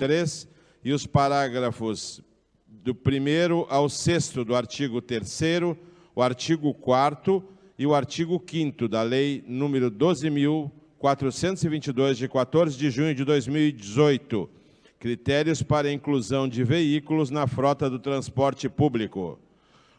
2023 e os parágrafos do 1º ao 6º do artigo 3º, o artigo 4º e o artigo 5º da Lei nº 12.422, de 14 de junho de 2018, critérios para a inclusão de veículos na frota do transporte público.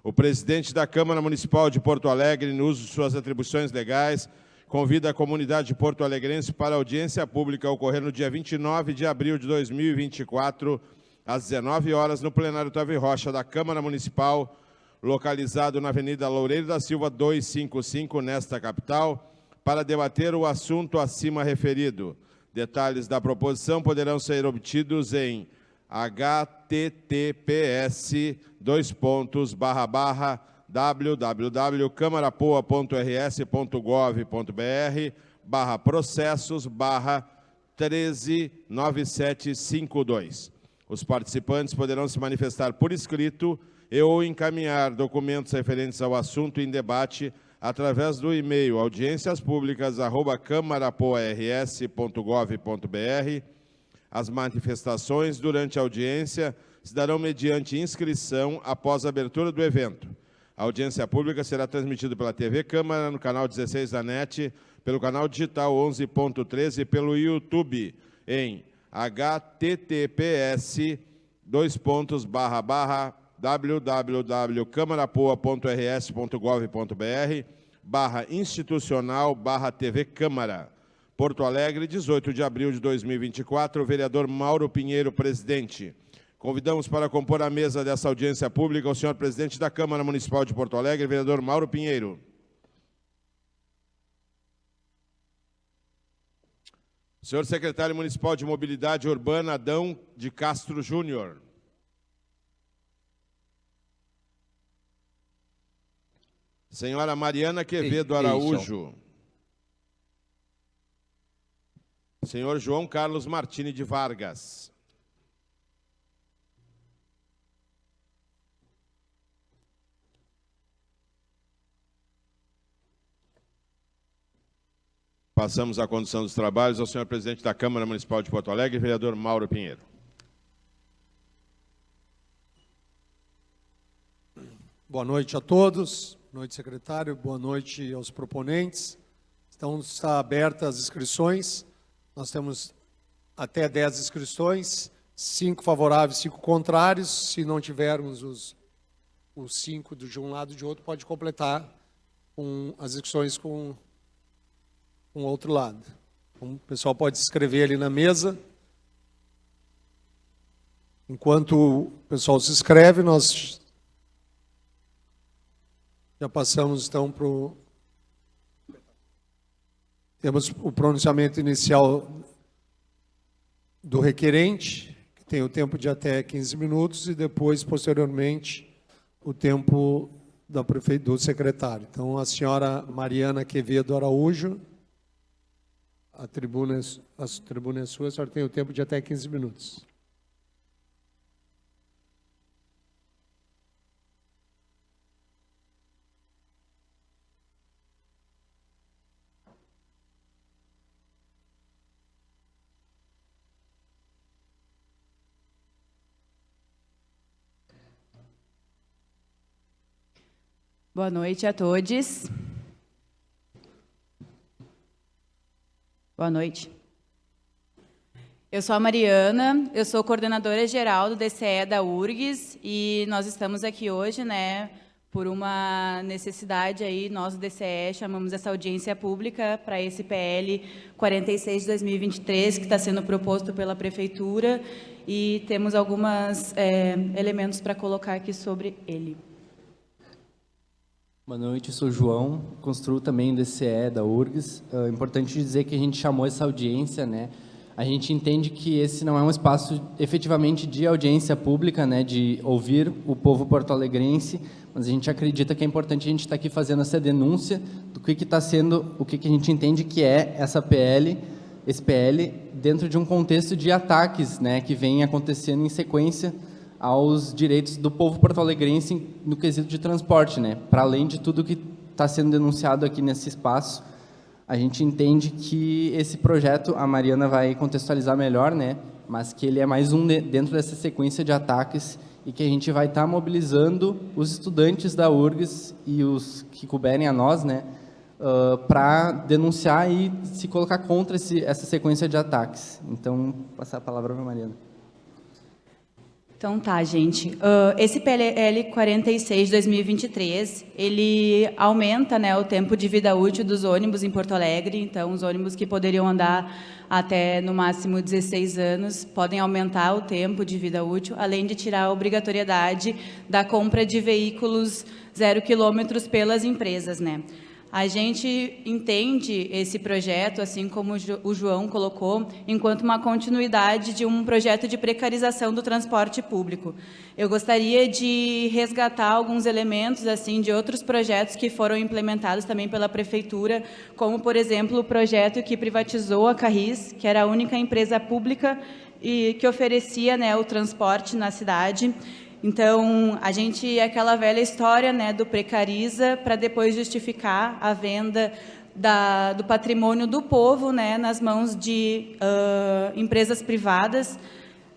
O presidente da Câmara Municipal de Porto Alegre, no uso de suas atribuições legais, convida a comunidade porto-alegrense para a audiência pública a ocorrer no dia 29 de abril de 2024, às 19 horas, no plenário Otávio Rocha da Câmara Municipal, localizado na Avenida Loureiro da Silva 255, nesta capital, para debater o assunto acima referido. Detalhes da proposição poderão ser obtidos em https://www.camarapoa.rs.gov.br/processos/139752. Os participantes poderão se manifestar por escrito e ou encaminhar documentos referentes ao assunto em debate através do e-mail audienciaspublicas@camarapoa.rs.gov.br. As manifestações durante a audiência se darão mediante inscrição após a abertura do evento. A audiência pública será transmitida pela TV Câmara, no canal 16 da NET, pelo canal digital 11.13 e pelo YouTube em https://www.camarapoa.rs.gov.br/institucional/TV Câmara. Porto Alegre, 18 de abril de 2024, o vereador Mauro Pinheiro, presidente. Convidamos para compor a mesa dessa audiência pública o senhor presidente da Câmara Municipal de Porto Alegre, vereador Mauro Pinheiro. Senhor secretário municipal de Mobilidade Urbana, Adão de Castro Júnior. Senhora Mariana Quevedo Araújo. Senhor João Carlos Martini de Vargas. Passamos a condução dos trabalhos ao senhor presidente da Câmara Municipal de Porto Alegre, vereador Mauro Pinheiro. Boa noite a todos. Boa noite, secretário. Boa noite aos proponentes. Estão abertas as inscrições. Nós temos até 10 inscrições, 5 favoráveis, 5 contrários. Se não tivermos os 5 de um lado e de outro, pode completar as inscrições com o outro lado. Então, o pessoal pode se inscrever ali na mesa. Enquanto o pessoal se inscreve, nós já passamos, então, para o... Temos o pronunciamento inicial do requerente, que tem o tempo de até 15 minutos, e depois, posteriormente, o tempo do secretário. Então, a senhora Mariana Quevedo Araújo, a tribuna é sua, a senhora tem o tempo de até 15 minutos. Boa noite a todos. Boa noite. Eu sou a Mariana, eu sou coordenadora geral do DCE da URGS e nós estamos aqui hoje, por uma necessidade aí, nós do DCE chamamos essa audiência pública para esse PL 46 de 2023, que está sendo proposto pela Prefeitura, e temos alguns elementos para colocar aqui sobre ele. Boa noite, eu sou o João, construo também o DCE da URGS. É importante dizer que a gente chamou essa audiência, A gente entende que esse não é um espaço efetivamente de audiência pública, de ouvir o povo porto-alegrense, mas a gente acredita que é importante a gente estar aqui fazendo essa denúncia do que está sendo, o que a gente entende que é essa PL, esse PL, dentro de um contexto de ataques, que vem acontecendo em sequência aos direitos do povo porto-alegrense no quesito de transporte, Para além de tudo que está sendo denunciado aqui nesse espaço, a gente entende que esse projeto, a Mariana vai contextualizar melhor, mas que ele é mais um dentro dessa sequência de ataques e que a gente vai estar mobilizando os estudantes da URGS e os que couberem a nós, né, para denunciar e se colocar contra essa sequência de ataques. Então, passar a palavra para a Mariana. Então tá, gente. Esse PLL 46 de 2023, ele aumenta, né, o tempo de vida útil dos ônibus em Porto Alegre. Então, os ônibus que poderiam andar até, no máximo, 16 anos, podem aumentar o tempo de vida útil, além de tirar a obrigatoriedade da compra de veículos 0 quilômetros pelas empresas, né? A gente entende esse projeto, assim como o João colocou, enquanto uma continuidade de um projeto de precarização do transporte público. Eu gostaria de resgatar alguns elementos assim de outros projetos que foram implementados também pela Prefeitura, como, por exemplo, o projeto que privatizou a Carris, que era a única empresa pública e que oferecia, né, o transporte na cidade. Então, a gente, aquela velha história, né, do precariza para depois justificar a venda do patrimônio do povo, né, nas mãos de empresas privadas.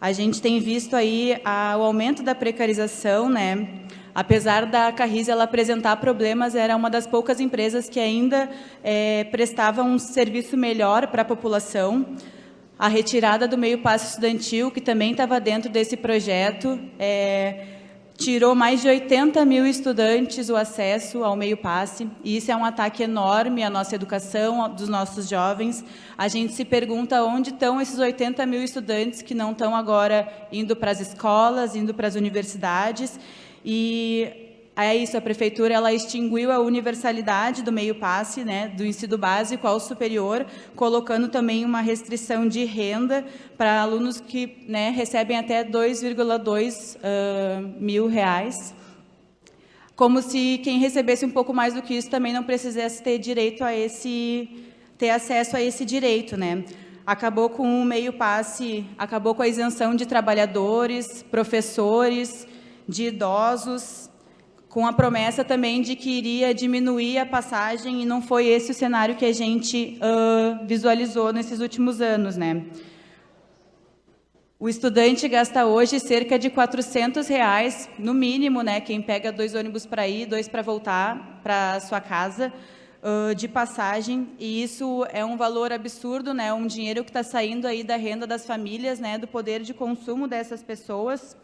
A gente tem visto aí o aumento da precarização, né? Apesar da Carris ela apresentar problemas, era uma das poucas empresas que ainda prestava um serviço melhor para a população. A retirada do meio passe estudantil, que também estava dentro desse projeto, tirou mais de 80 mil estudantes o acesso ao meio passe, e isso é um ataque enorme à nossa educação, dos nossos jovens. A gente se pergunta onde estão esses 80 mil estudantes que não estão agora indo para as escolas, indo para as universidades, e é isso, a Prefeitura ela extinguiu a universalidade do meio passe, né, do ensino básico ao superior, colocando também uma restrição de renda para alunos que, né, recebem até 2,2 mil reais, como se quem recebesse um pouco mais do que isso também não precisasse ter direito a ter acesso a esse direito, né? Acabou com o meio passe, acabou com a isenção de trabalhadores, professores, de idosos, com a promessa também de que iria diminuir a passagem, e não foi esse o cenário que a gente visualizou nesses últimos anos, né? O estudante gasta hoje cerca de R$400, no mínimo, né? Quem pega 2 ônibus para ir, 2 para voltar para sua casa, de passagem, e isso é um valor absurdo, né? Um dinheiro que está saindo aí da renda das famílias, né? Do poder de consumo dessas pessoas.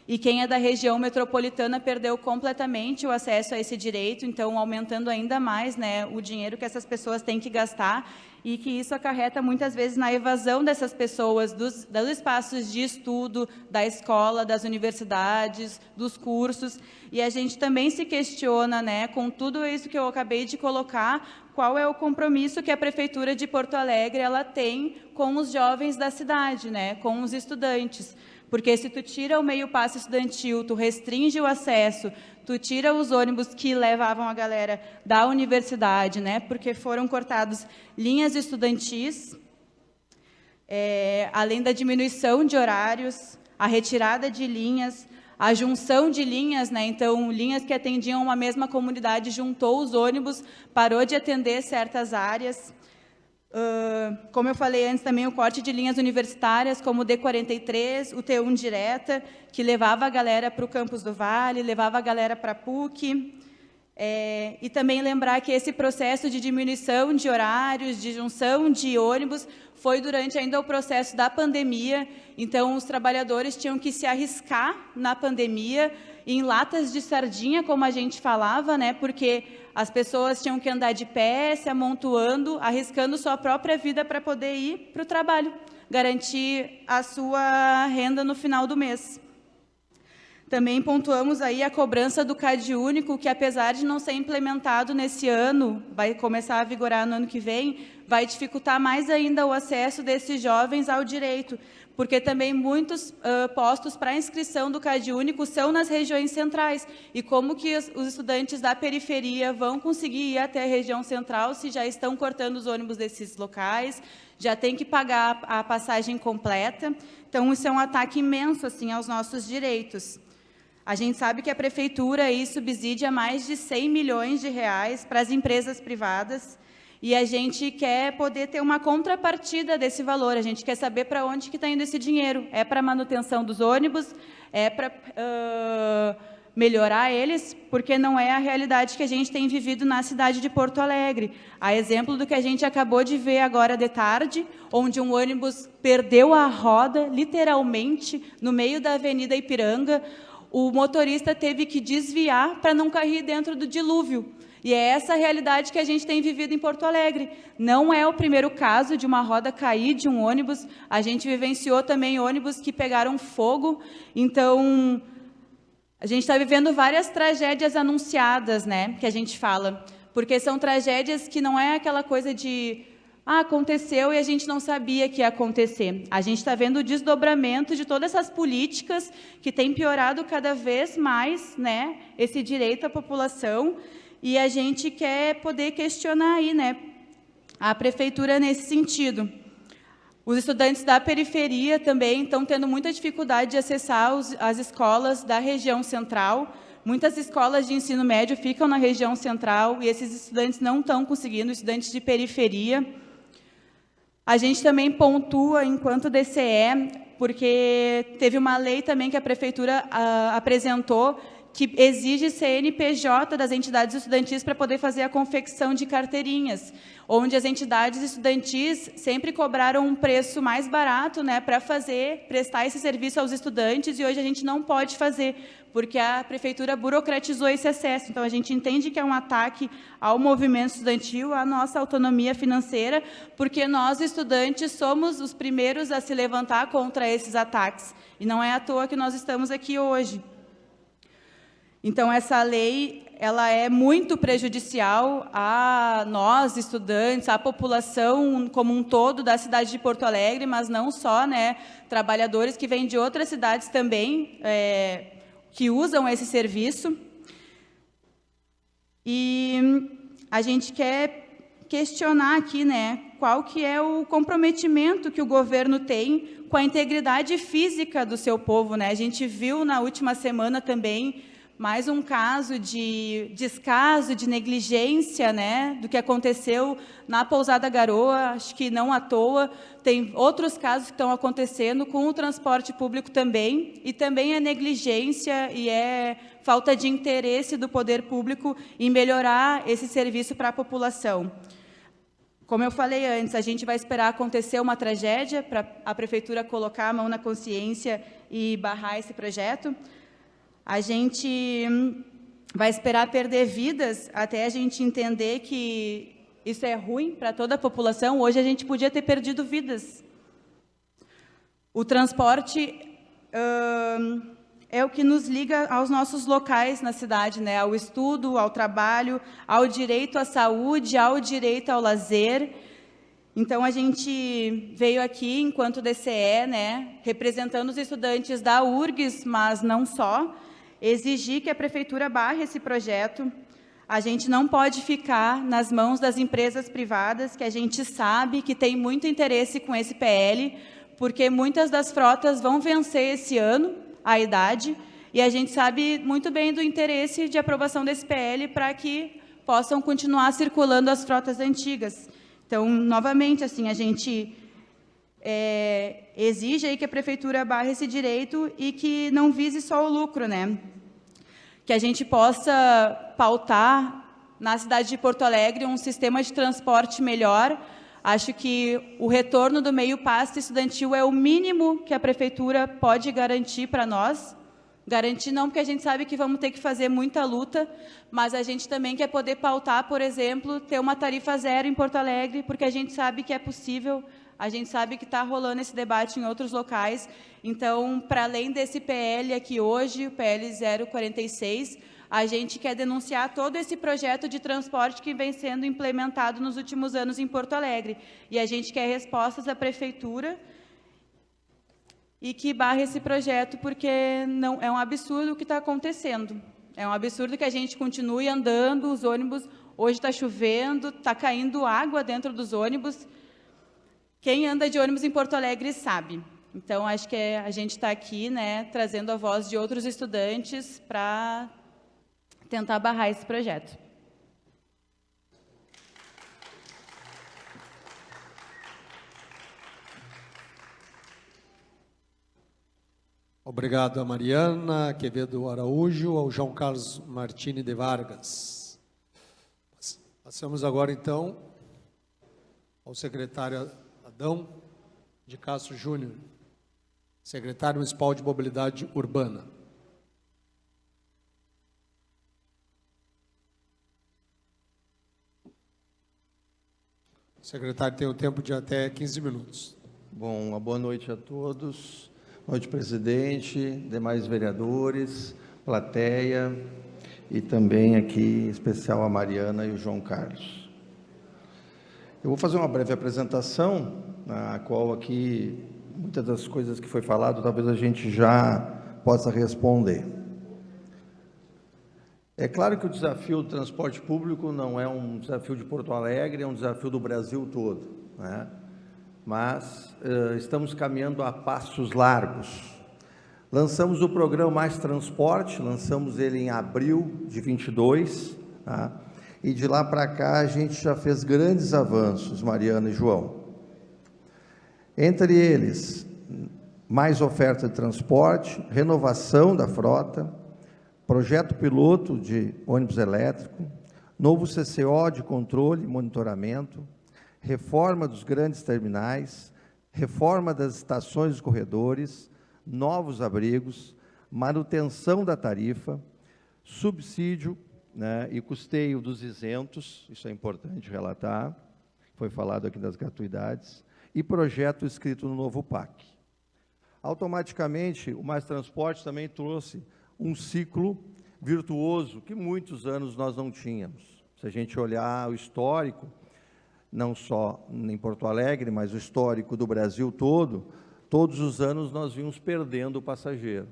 E quem é da região metropolitana perdeu completamente o acesso a esse direito, então aumentando ainda mais, né, o dinheiro que essas pessoas têm que gastar, e que isso acarreta muitas vezes na evasão dessas pessoas dos espaços de estudo, da escola, das universidades, dos cursos. E a gente também se questiona, né, com tudo isso que eu acabei de colocar, qual é o compromisso que a Prefeitura de Porto Alegre ela tem com os jovens da cidade, né, com os estudantes. Porque se tu tira o meio passe estudantil, tu restringe o acesso, tu tira os ônibus que levavam a galera da universidade, né? Porque foram cortados linhas estudantis, além da diminuição de horários, a retirada de linhas, a junção de linhas, né? Então, linhas que atendiam uma mesma comunidade, juntou os ônibus, parou de atender certas áreas. Como eu falei antes, também o corte de linhas universitárias, como o D43, o T1 direta, que levava a galera para o Campus do Vale, levava a galera para a PUC. E também lembrar que esse processo de diminuição de horários, de junção de ônibus, foi durante ainda o processo da pandemia. Então, os trabalhadores tinham que se arriscar na pandemia, em latas de sardinha, como a gente falava, né? Porque as pessoas tinham que andar de pé, se amontoando, arriscando sua própria vida para poder ir para o trabalho, garantir a sua renda no final do mês. Também pontuamos aí a cobrança do CAD único, que apesar de não ser implementado nesse ano, vai começar a vigorar no ano que vem, vai dificultar mais ainda o acesso desses jovens ao direito, porque também muitos postos para inscrição do CAD único são nas regiões centrais. E como que os estudantes da periferia vão conseguir ir até a região central se já estão cortando os ônibus desses locais, já tem que pagar a passagem completa? Então, isso é um ataque imenso assim, aos nossos direitos. A gente sabe que a Prefeitura aí subsidia mais de 100 milhões de reais para as empresas privadas, E a gente quer poder ter uma contrapartida desse valor, a gente quer saber para onde que está indo esse dinheiro. É para manutenção dos ônibus, é para melhorar eles, porque não é a realidade que a gente tem vivido na cidade de Porto Alegre. A exemplo do que a gente acabou de ver agora de tarde, onde um ônibus perdeu a roda, literalmente, no meio da Avenida Ipiranga, o motorista teve que desviar para não cair dentro do dilúvio. E é essa a realidade que a gente tem vivido em Porto Alegre. Não é o primeiro caso de uma roda cair de um ônibus. A gente vivenciou também ônibus que pegaram fogo. Então, a gente está vivendo várias tragédias anunciadas, né, que a gente fala. Porque são tragédias que não é aquela coisa de aconteceu e a gente não sabia que ia acontecer. A gente está vendo o desdobramento de todas essas políticas que têm piorado cada vez mais, né, esse direito à população. E a gente quer poder questionar aí, né, a prefeitura nesse sentido. Os estudantes da periferia também estão tendo muita dificuldade de acessar as escolas da região central. Muitas escolas de ensino médio ficam na região central e esses estudantes não estão conseguindo, estudantes de periferia. A gente também pontua, enquanto DCE, porque teve uma lei também que a prefeitura apresentou, que exige CNPJ das entidades estudantis para poder fazer a confecção de carteirinhas, onde as entidades estudantis sempre cobraram um preço mais barato, né, para prestar esse serviço aos estudantes, e hoje a gente não pode fazer, porque a prefeitura burocratizou esse acesso. Então, a gente entende que é um ataque ao movimento estudantil, à nossa autonomia financeira, porque nós, estudantes, somos os primeiros a se levantar contra esses ataques, e não é à toa que nós estamos aqui hoje. Então, essa lei ela é muito prejudicial a nós, estudantes, à população como um todo da cidade de Porto Alegre, mas não só, né, trabalhadores que vêm de outras cidades também, que usam esse serviço. E a gente quer questionar aqui, né, qual que é o comprometimento que o governo tem com a integridade física do seu povo, né? A gente viu na última semana também mais um caso de descaso, de negligência, né, do que aconteceu na Pousada Garoa, acho que não à toa. Tem outros casos que estão acontecendo com o transporte público também, e também é negligência e é falta de interesse do poder público em melhorar esse serviço para a população. Como eu falei antes, a gente vai esperar acontecer uma tragédia para a prefeitura colocar a mão na consciência e barrar esse projeto. A gente vai esperar perder vidas até a gente entender que isso é ruim para toda a população. Hoje a gente podia ter perdido vidas. O transporte é o que nos liga aos nossos locais na cidade, né? Ao estudo, ao trabalho, ao direito à saúde, ao direito ao lazer. Então, a gente veio aqui, enquanto DCE, né, representando os estudantes da URGS, mas não só, exigir que a prefeitura barre esse projeto. A gente não pode ficar nas mãos das empresas privadas, que a gente sabe que tem muito interesse com esse PL, porque muitas das frotas vão vencer esse ano a idade, e a gente sabe muito bem do interesse de aprovação desse PL para que possam continuar circulando as frotas antigas. Então, novamente, assim, a gente exige aí que a prefeitura barre esse direito e que não vise só o lucro, né? Que a gente possa pautar na cidade de Porto Alegre um sistema de transporte melhor. Acho que o retorno do meio passe estudantil é o mínimo que a prefeitura pode garantir para nós. Garantir não, porque a gente sabe que vamos ter que fazer muita luta, mas a gente também quer poder pautar, por exemplo, ter uma tarifa zero em Porto Alegre, porque a gente sabe que é possível. A gente sabe que está rolando esse debate em outros locais. Então, para além desse PL aqui hoje, o PL 046, a gente quer denunciar todo esse projeto de transporte que vem sendo implementado nos últimos anos em Porto Alegre. E a gente quer respostas da prefeitura e que barre esse projeto, porque não, é um absurdo o que está acontecendo. É um absurdo que a gente continue andando, os ônibus, hoje está chovendo, está caindo água dentro dos ônibus. Quem anda de ônibus em Porto Alegre sabe. Então, acho que a gente está aqui, né, trazendo a voz de outros estudantes para tentar barrar esse projeto. Obrigado a Mariana Quevedo Araújo, ao João Carlos Martini de Vargas. Passamos agora, então, ao secretário Adão de Castro Júnior, secretário municipal de Mobilidade Urbana. O secretário tem o tempo de até 15 minutos. Bom, uma boa noite a todos. Boa noite, presidente, demais vereadores, plateia e também aqui, em especial, a Mariana e o João Carlos. Eu vou fazer uma breve apresentação, na qual aqui, muitas das coisas que foi falado, talvez a gente já possa responder. É claro que o desafio do transporte público não é um desafio de Porto Alegre, é um desafio do Brasil todo, né? Mas estamos caminhando a passos largos. Lançamos o programa Mais Transporte, lançamos ele em abril de 22, tá? E de lá para cá a gente já fez grandes avanços, Mariana e João. Entre eles, mais oferta de transporte, renovação da frota, projeto piloto de ônibus elétrico, novo CCO de controle e monitoramento, reforma dos grandes terminais, reforma das estações e corredores, novos abrigos, manutenção da tarifa, subsídio, né, e custeio dos isentos, isso é importante relatar, foi falado aqui das gratuidades, e projeto escrito no novo PAC. Automaticamente, o Mais Transporte também trouxe um ciclo virtuoso que muitos anos nós não tínhamos. Se a gente olhar o histórico, não só em Porto Alegre, mas o histórico do Brasil todo, todos os anos nós vimos perdendo o passageiro.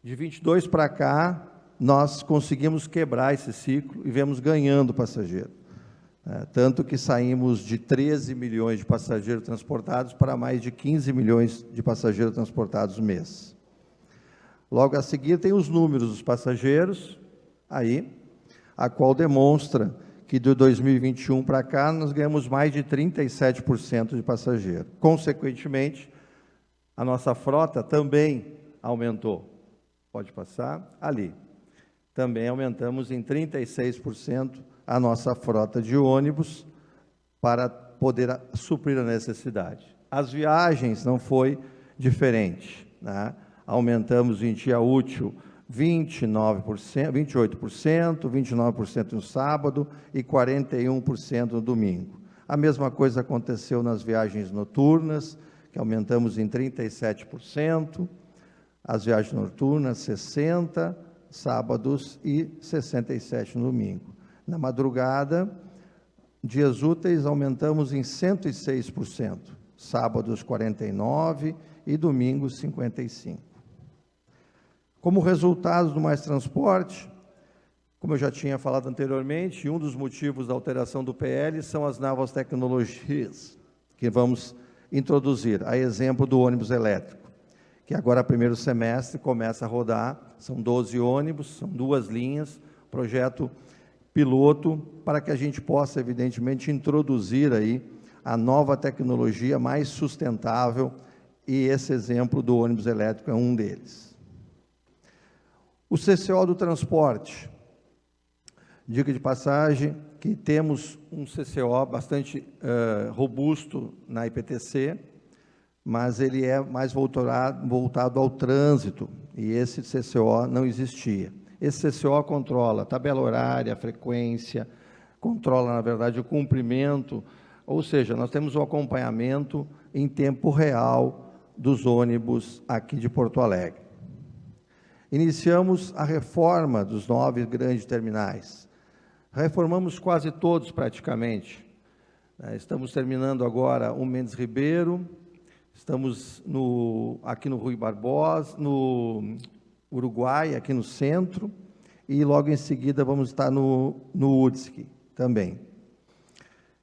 De 22 para cá, nós conseguimos quebrar esse ciclo e viemos ganhando passageiro. Tanto que saímos de 13 milhões de passageiros transportados para mais de 15 milhões de passageiros transportados no mês. Logo a seguir tem os números dos passageiros, aí, a qual demonstra que de 2021 para cá nós ganhamos mais de 37% de passageiro. Consequentemente, a nossa frota também aumentou. Pode passar ali. Também aumentamos em 36% a nossa frota de ônibus para poder suprir a necessidade. As viagens não foi diferente, né? Aumentamos em dia útil 29%, 28%, 29% no sábado e 41% no domingo. A mesma coisa aconteceu nas viagens noturnas, que aumentamos em 37%, as viagens noturnas 60%, sábados e 67% no domingo. Na madrugada, dias úteis aumentamos em 106%, sábados 49% e domingos 55%. Como resultado do Mais Transporte, como eu já tinha falado anteriormente, um dos motivos da alteração do PL são as novas tecnologias que vamos introduzir, a exemplo do ônibus elétrico, que agora, primeiro semestre, começa a rodar, são 12 ônibus, são 2 linhas, projeto piloto, para que a gente possa, evidentemente, introduzir aí a nova tecnologia mais sustentável, e esse exemplo do ônibus elétrico é um deles. O CCO do transporte, dica de passagem, que temos um CCO bastante robusto na IPTC, mas ele é mais voltado ao trânsito, e esse CCO não existia. Esse CCO controla a tabela horária, a frequência, controla, na verdade, o cumprimento, ou seja, nós temos o acompanhamento em tempo real dos ônibus aqui de Porto Alegre. Iniciamos a reforma dos 9 grandes terminais. Reformamos quase todos, praticamente. Estamos terminando agora o Mendes Ribeiro, estamos aqui no Rui Barbosa, no Uruguai, aqui no centro, e logo em seguida vamos estar no UDSC também.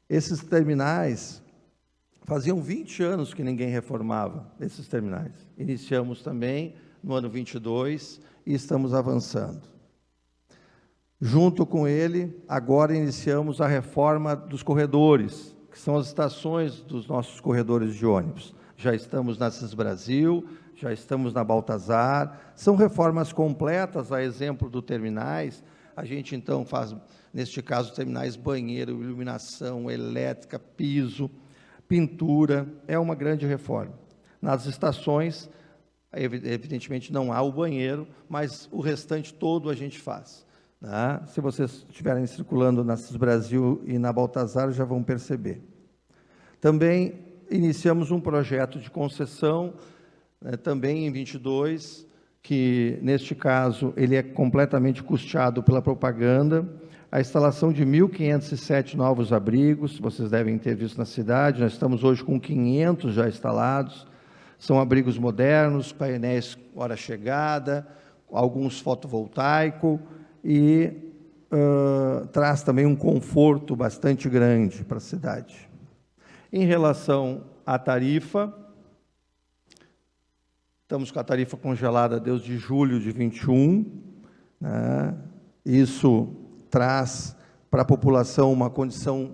Esses terminais, faziam 20 anos que ninguém reformava esses terminais. Iniciamos também no ano 22 e estamos avançando. Junto com ele, agora iniciamos a reforma dos corredores, que são as estações dos nossos corredores de ônibus. Já estamos na CIS Brasil, já estamos na Baltazar. São reformas completas, a exemplo do terminais. A gente, então, faz, neste caso, terminais, banheiro, iluminação, elétrica, piso, pintura. É uma grande reforma. Nas estações, evidentemente, não há o banheiro, mas o restante todo a gente faz. Né? Se vocês estiverem circulando na Cis Brasil e na Baltazar, já vão perceber. Também iniciamos um projeto de concessão, também em 22, que, neste caso, ele é completamente custeado pela propaganda, a instalação de 1.507 novos abrigos, vocês devem ter visto na cidade, nós estamos hoje com 500 já instalados, são abrigos modernos, painéis hora chegada, alguns fotovoltaico, e traz também um conforto bastante grande para a cidade. Em relação à tarifa, estamos com a tarifa congelada desde julho de 21, né? Isso traz para a população uma condição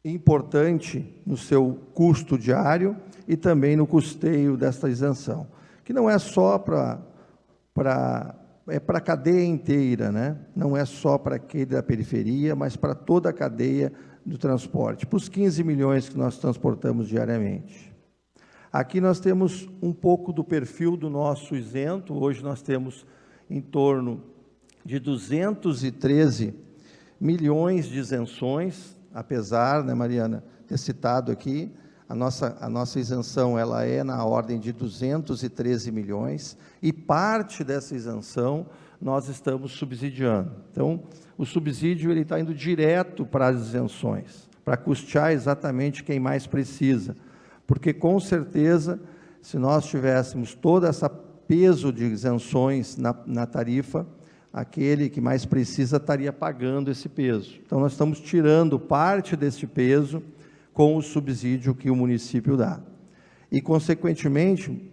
importante no seu custo diário e também no custeio desta isenção, que não é só para a cadeia inteira, né? Não é só para aquele da periferia, mas para toda a cadeia do transporte, para os 15 milhões que nós transportamos diariamente. Aqui nós temos um pouco do perfil do nosso isento. Hoje nós temos em torno de 213 milhões de isenções, apesar, né, Mariana, ter citado aqui, a nossa isenção ela é na ordem de 213 milhões, e parte dessa isenção nós estamos subsidiando. Então, o subsídio ele está indo direto para as isenções, para custear exatamente quem mais precisa, porque, com certeza, se nós tivéssemos todo esse peso de isenções na tarifa, aquele que mais precisa estaria pagando esse peso. Então, nós estamos tirando parte desse peso com o subsídio que o município dá. E, consequentemente,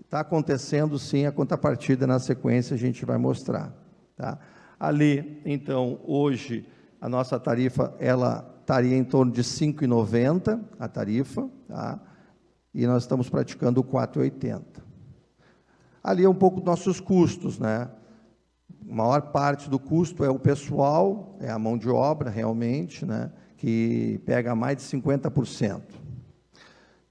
está acontecendo, sim, a contrapartida na sequência, a gente vai mostrar. Tá? Ali, então, hoje, a nossa tarifa, ela estaria em torno de R$ 5,90, a tarifa, tá? E nós estamos praticando o 4,80. Ali é um pouco dos nossos custos, né? A maior parte do custo é o pessoal, é a mão de obra, realmente, né? Que pega mais de 50%.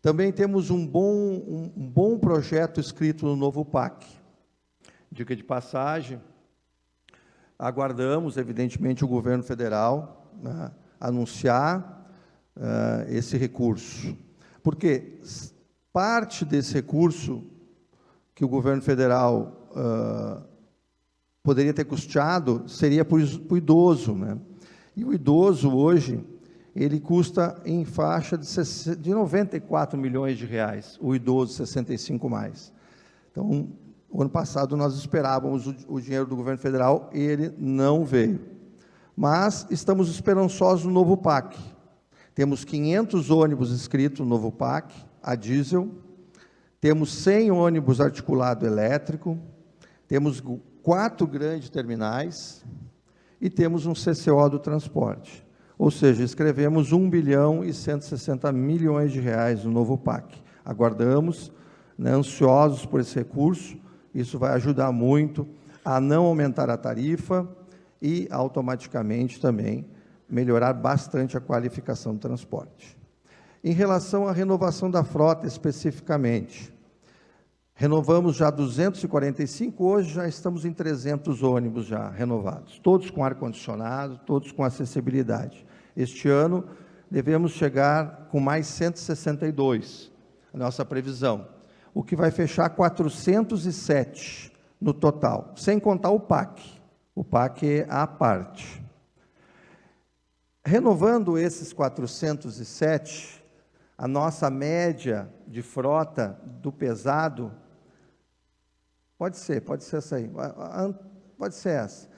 Também temos um bom projeto escrito no novo PAC. Dica de passagem, aguardamos, evidentemente, o governo federal, né, anunciar esse recurso. Porque parte desse recurso que o governo federal poderia ter custeado seria para o idoso, né? E o idoso, hoje, ele custa em faixa de 94 milhões de reais, o idoso 65 mais. Então, o ano passado nós esperávamos o dinheiro do governo federal e ele não veio. Mas estamos esperançosos no novo PAC. Temos 500 ônibus inscritos no novo PAC, a diesel, temos 100 ônibus articulado elétrico, temos 4 grandes terminais e temos um CCO do transporte. Ou seja, escrevemos 1 bilhão e 160 milhões de reais no novo PAC. Aguardamos, né, ansiosos por esse recurso. Isso vai ajudar muito a não aumentar a tarifa e, automaticamente, também melhorar bastante a qualificação do transporte. Em relação à renovação da frota, especificamente, renovamos já 245, hoje já estamos em 300 ônibus já renovados, todos com ar-condicionado, todos com acessibilidade. Este ano, devemos chegar com mais 162, a nossa previsão, o que vai fechar 407 no total, sem contar o PAC. O PAC é à parte. Renovando esses 407, a nossa média de frota do pesado, pode ser essa aí, pode ser essa,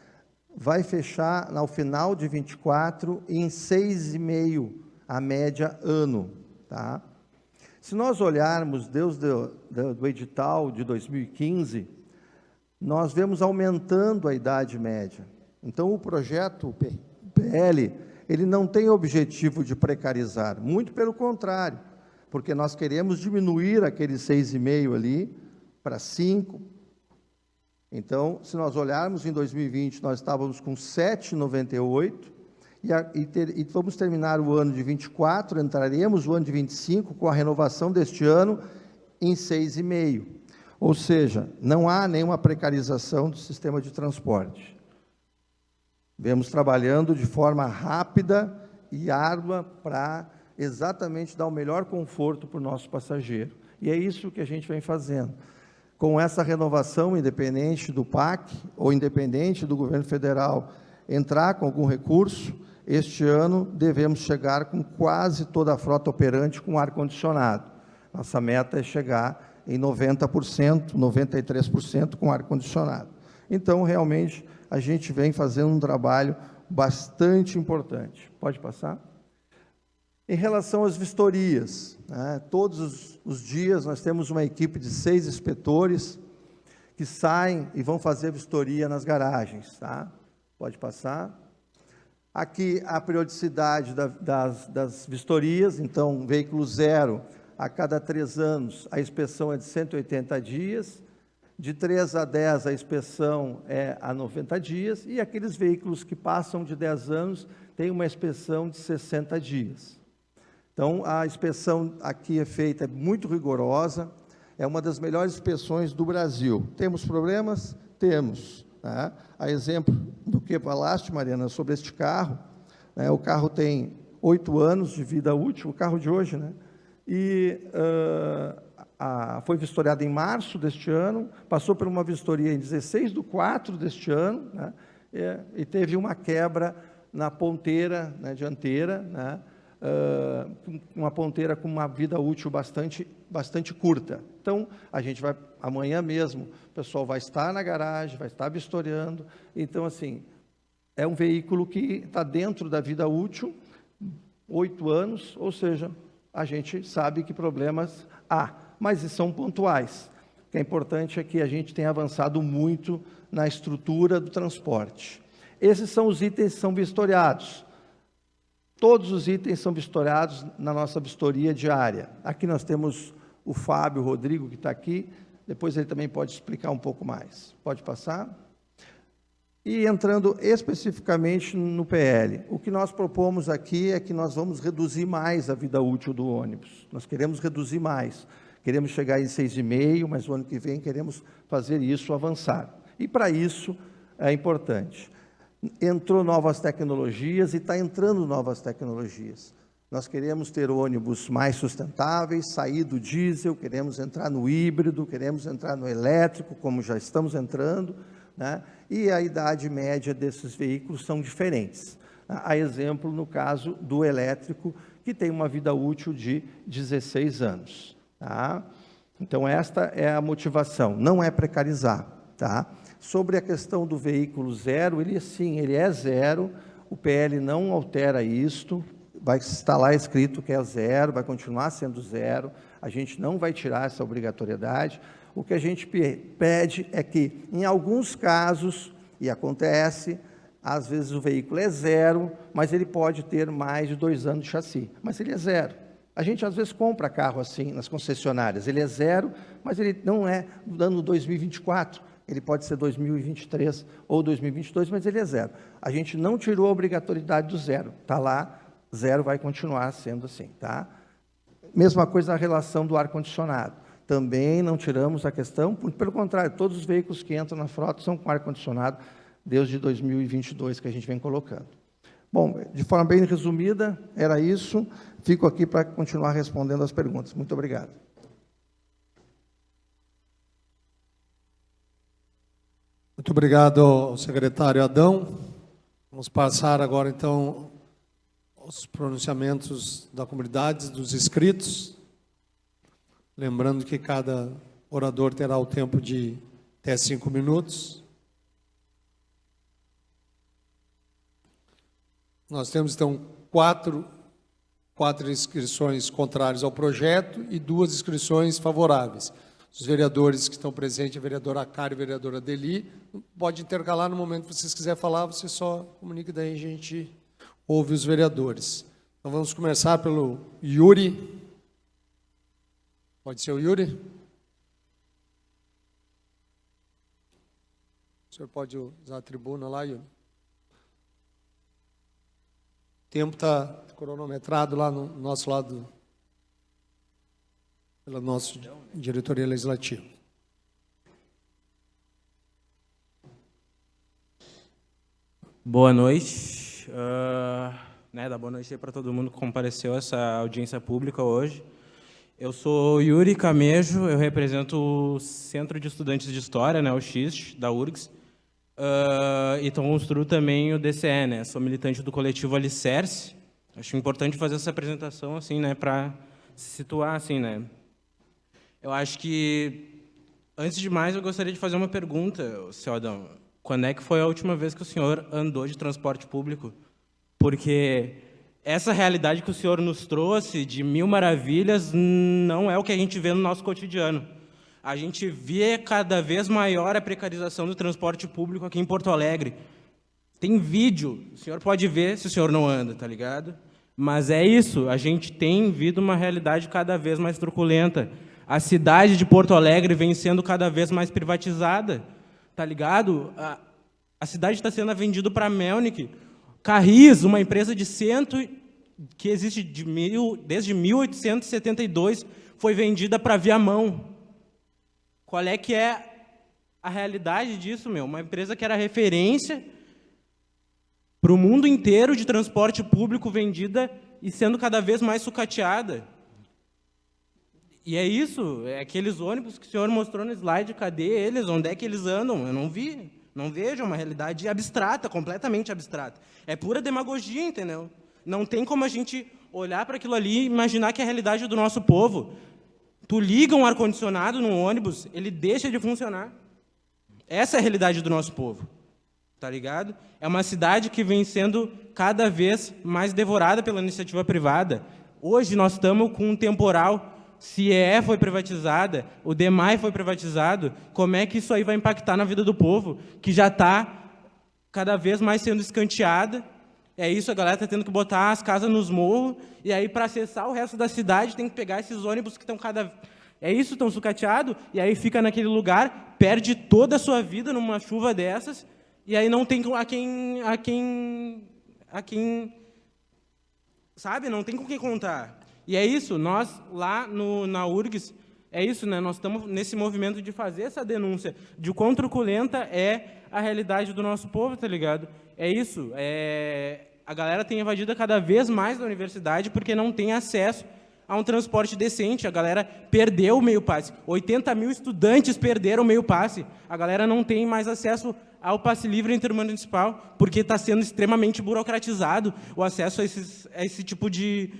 vai fechar no final de 24 em 6,5 a média ano, tá? Se nós olharmos desde do edital de 2015, nós vemos aumentando a idade média. Então, o projeto PL, ele não tem objetivo de precarizar, muito pelo contrário. porque nós queremos diminuir aquele 6,5 ali para 5. Então, se nós olharmos em 2020, nós estávamos com 7,98, e vamos terminar o ano de 24, entraremos o ano de 25 com a renovação deste ano em 6,5. Ou seja, não há nenhuma precarização do sistema de transporte. Vemos trabalhando de forma rápida e árdua para exatamente dar o melhor conforto para o nosso passageiro. E é isso que a gente vem fazendo. Com essa renovação, independente do PAC ou independente do governo federal entrar com algum recurso, este ano devemos chegar com quase toda a frota operante com ar-condicionado. Nossa meta é chegar em 90%, 93% com ar-condicionado. Então, realmente, a gente vem fazendo um trabalho bastante importante. Pode passar? Em relação às vistorias, né, todos os dias nós temos uma equipe de 6 inspetores que saem e vão fazer vistoria nas garagens. Tá? Pode passar. Aqui a periodicidade das vistorias, então, veículo zero, a cada 3 anos, a inspeção é de 180 dias, de 3 a 10 a inspeção é a 90 dias, e aqueles veículos que passam de 10 anos têm uma inspeção de 60 dias. Então, a inspeção aqui é feita muito rigorosa, é uma das melhores inspeções do Brasil. Temos problemas? Temos. Né? A exemplo do que falaste, Mariana, sobre este carro, né? O carro tem 8 anos de vida útil, o carro de hoje, né? E foi vistoriado em março deste ano, passou por uma vistoria em 16/4 deste ano, né? E teve uma quebra na ponteira, né, dianteira, né? Uma ponteira com uma vida útil bastante curta. Então, a gente vai, amanhã mesmo, o pessoal vai estar na garagem, vai estar vistoriando. Então, assim, é um veículo que está dentro da vida útil, 8 anos, ou seja, a gente sabe que problemas há, mas são pontuais. O que é importante é que a gente tem avançado muito na estrutura do transporte. Esses são os itens que são vistoriados. Todos os itens são vistoriados na nossa vistoria diária. Aqui nós temos o Fábio Rodrigo, que está aqui, depois ele também pode explicar um pouco mais. Pode passar? E entrando especificamente no PL, o que nós propomos aqui é que nós vamos reduzir mais a vida útil do ônibus. Nós queremos reduzir mais. Queremos chegar em 6,5, mas o ano que vem queremos fazer isso avançar. E para isso é importante. Entrou novas tecnologias e está entrando novas tecnologias. Nós queremos ter ônibus mais sustentáveis, sair do diesel, queremos entrar no híbrido, queremos entrar no elétrico, como já estamos entrando, né? E a idade média desses veículos são diferentes. A exemplo, no caso do elétrico, que tem uma vida útil de 16 anos. Tá? Então, esta é a motivação, não é precarizar. Tá? Sobre a questão do veículo zero, ele sim, ele é zero, o PL não altera isto, vai estar lá escrito que é zero, vai continuar sendo zero, a gente não vai tirar essa obrigatoriedade. O que a gente pede é que, em alguns casos, e acontece, às vezes o veículo é zero, mas ele pode ter mais de 2 anos de chassi, mas ele é zero. A gente, às vezes, compra carro assim nas concessionárias, ele é zero, mas ele não é do ano 2024, ele pode ser 2023 ou 2022, mas ele é zero. A gente não tirou a obrigatoriedade do zero, está lá, zero vai continuar sendo assim. Tá? Mesma coisa na relação do ar-condicionado. Também não tiramos a questão, pelo contrário, todos os veículos que entram na frota são com ar-condicionado desde 2022 que a gente vem colocando. Bom, de forma bem resumida, era isso. Fico aqui para continuar respondendo as perguntas. Muito obrigado. Muito obrigado ao secretário Adão. Vamos passar agora, então, aos pronunciamentos da comunidade, dos inscritos. Lembrando que cada orador terá o tempo de até 5 minutos. Nós temos, então, quatro inscrições contrárias ao projeto e 2 inscrições favoráveis. Os vereadores que estão presentes, a vereadora Acari e a vereadora Deli, pode intercalar no momento que vocês quiserem falar, você só comunica, daí a gente ouve os vereadores. Então, vamos começar pelo Yuri. Pode ser o Yuri? O senhor pode usar a tribuna lá, Yuri? O tempo está cronometrado lá no nosso lado, pela nossa diretoria legislativa. Boa noite. Dá boa noite aí para todo mundo que compareceu a essa audiência pública hoje. Eu sou Yuri Camejo, eu represento o Centro de Estudantes de História, né, o XIST, da URGS, e construo também o DCE, né, sou militante do coletivo Alicerce. Acho importante fazer essa apresentação, assim, né, para se situar, assim, né. Eu acho que, antes de mais, eu gostaria de fazer uma pergunta, senhor Adão. Quando é que foi a última vez que o senhor andou de transporte público? Porque essa realidade que o senhor nos trouxe, de mil maravilhas, não é o que a gente vê no nosso cotidiano. A gente vê cada vez maior a precarização do transporte público aqui em Porto Alegre. Tem vídeo, o senhor pode ver se o senhor não anda, tá ligado? Mas é isso, a gente tem vindo uma realidade cada vez mais truculenta. A cidade de Porto Alegre vem sendo cada vez mais privatizada, tá ligado? A cidade está sendo vendida para a Melnick. Carris, uma empresa que existe desde 1872, foi vendida para Viamão. Qual é que é a realidade disso, meu? Uma empresa que era referência para o mundo inteiro de transporte público, vendida e sendo cada vez mais sucateada. E é isso, é aqueles ônibus que o senhor mostrou no slide, cadê eles? Onde é que eles andam? Eu não vi. Não vejo, é uma realidade abstrata, completamente abstrata. É pura demagogia, entendeu? Não tem como a gente olhar para aquilo ali e imaginar que é a realidade do nosso povo. Tu liga um ar-condicionado no ônibus, ele deixa de funcionar. Essa é a realidade do nosso povo, tá ligado? É uma cidade que vem sendo cada vez mais devorada pela iniciativa privada. Hoje nós estamos com um temporal. CIE foi privatizada, o DEMAI foi privatizado, como é que isso aí vai impactar na vida do povo, que já está cada vez mais sendo escanteada? É isso, a galera está tendo que botar as casas nos morros, e aí, para acessar o resto da cidade, tem que pegar esses ônibus que estão estão sucateados, e aí fica naquele lugar, perde toda a sua vida numa chuva dessas, e aí não tem sabe, não tem com quem contar. E é isso, nós lá na URGS, é isso, né? Nós estamos nesse movimento de fazer essa denúncia de quão truculenta é a realidade do nosso povo, tá ligado? É isso, a galera tem evadido cada vez mais da universidade porque não tem acesso a um transporte decente. A galera perdeu o meio passe. 80 mil estudantes perderam o meio passe. A galera não tem mais acesso ao passe livre intermunicipal porque está sendo extremamente burocratizado o acesso a esse tipo de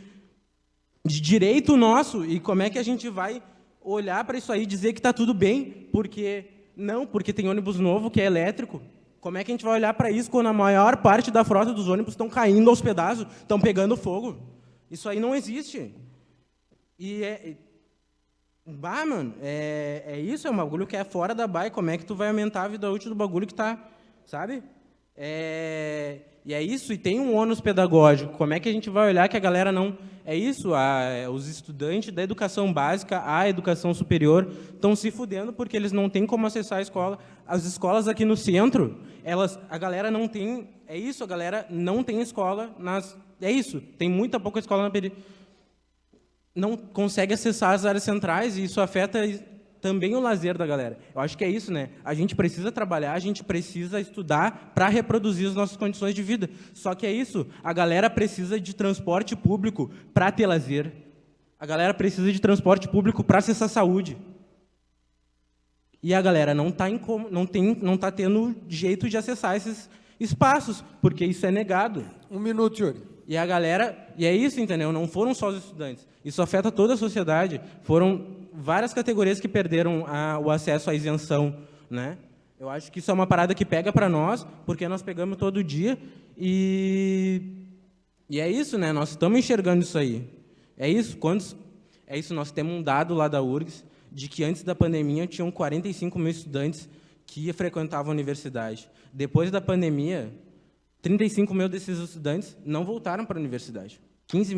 direito nosso. E como é que a gente vai olhar para isso aí e dizer que está tudo bem? Porque tem ônibus novo que é elétrico. Como é que a gente vai olhar para isso quando a maior parte da frota dos ônibus estão caindo aos pedaços, estão pegando fogo? Isso aí não existe. Mano, é isso, é um bagulho que é fora da baia. Como é que tu vai aumentar a vida útil do bagulho que está, sabe? E é isso, e tem um ônus pedagógico. Como é que a gente vai olhar que a galera não... É isso, os estudantes da educação básica à educação superior estão se fudendo porque eles não têm como acessar a escola. As escolas aqui no centro, a galera não tem... É isso, a galera não tem escola É isso, tem muita pouca escola na periferia. Não consegue acessar as áreas centrais e isso afeta também o lazer da galera. Eu acho que é isso, né? A gente precisa trabalhar, a gente precisa estudar para reproduzir as nossas condições de vida. Só que é isso, a galera precisa de transporte público para ter lazer. A galera precisa de transporte público para acessar saúde. E a galera não está tendo jeito de acessar esses espaços, porque isso é negado. 1 minuto, Yuri. E a galera... E é isso, entendeu? Não foram só os estudantes. Isso afeta toda a sociedade. Foram várias categorias que perderam o acesso à isenção, né? Eu acho que isso é uma parada que pega para nós, porque nós pegamos todo dia e é isso, né? Nós estamos enxergando isso aí. É isso. Nós temos um dado lá da URGS de que antes da pandemia tinham 45 mil estudantes que frequentavam a universidade. Depois da pandemia, 35 mil desses estudantes não voltaram para a universidade. 15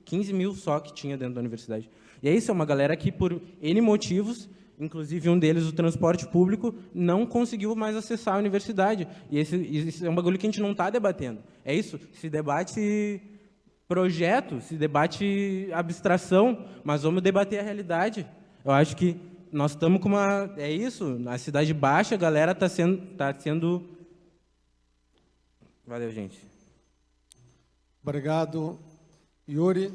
15 mil só que tinha dentro da universidade. E é isso, é uma galera que, por N motivos, inclusive um deles, o transporte público, não conseguiu mais acessar a universidade. E esse é um bagulho que a gente não está debatendo. É isso, se debate projeto, se debate abstração, mas vamos debater a realidade. Eu acho que nós estamos com uma... É isso, na Cidade Baixa, a galera está sendo... Valeu, gente. Obrigado, Yuri.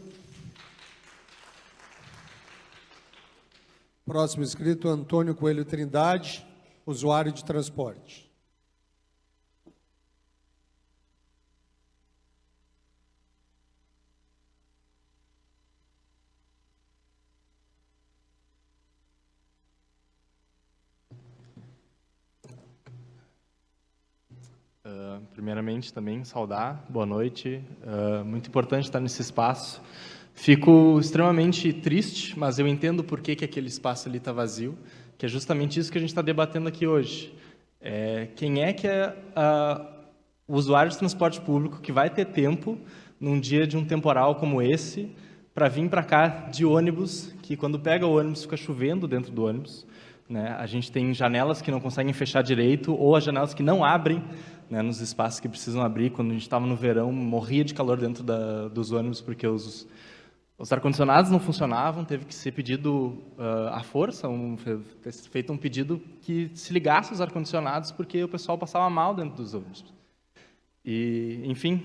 Próximo inscrito, Antônio Coelho Trindade, usuário de transporte. Primeiramente, também saudar, boa noite. Muito importante estar nesse espaço. Fico extremamente triste, mas eu entendo por que aquele espaço ali está vazio, que é justamente isso que a gente está debatendo aqui hoje. Quem é que é o usuário de transporte público que vai ter tempo, num dia de um temporal como esse, para vir para cá de ônibus, que quando pega o ônibus fica chovendo dentro do ônibus, né? A gente tem janelas que não conseguem fechar direito, ou as janelas que não abrem, né, nos espaços que precisam abrir. Quando a gente estava no verão, morria de calor dentro dos ônibus, porque os ar-condicionados não funcionavam, teve que ser pedido à força, feito um pedido que se ligasse os ar-condicionados, porque o pessoal passava mal dentro dos ônibus. E, enfim,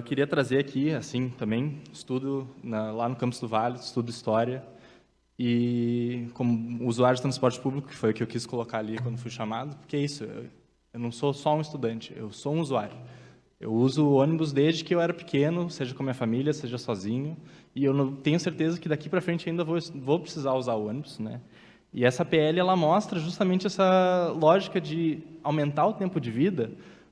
queria trazer aqui, assim, também, estudo lá no Campus do Vale, estudo História, e como usuário de transporte público, que foi o que eu quis colocar ali quando fui chamado, porque é isso, eu não sou só um estudante, eu sou um usuário. Eu uso o ônibus desde que eu era pequeno, seja com a minha família, seja sozinho, e eu não tenho certeza que daqui para frente ainda vou precisar usar o ônibus, né? E essa PL ela mostra justamente essa lógica de aumentar o tempo de vida,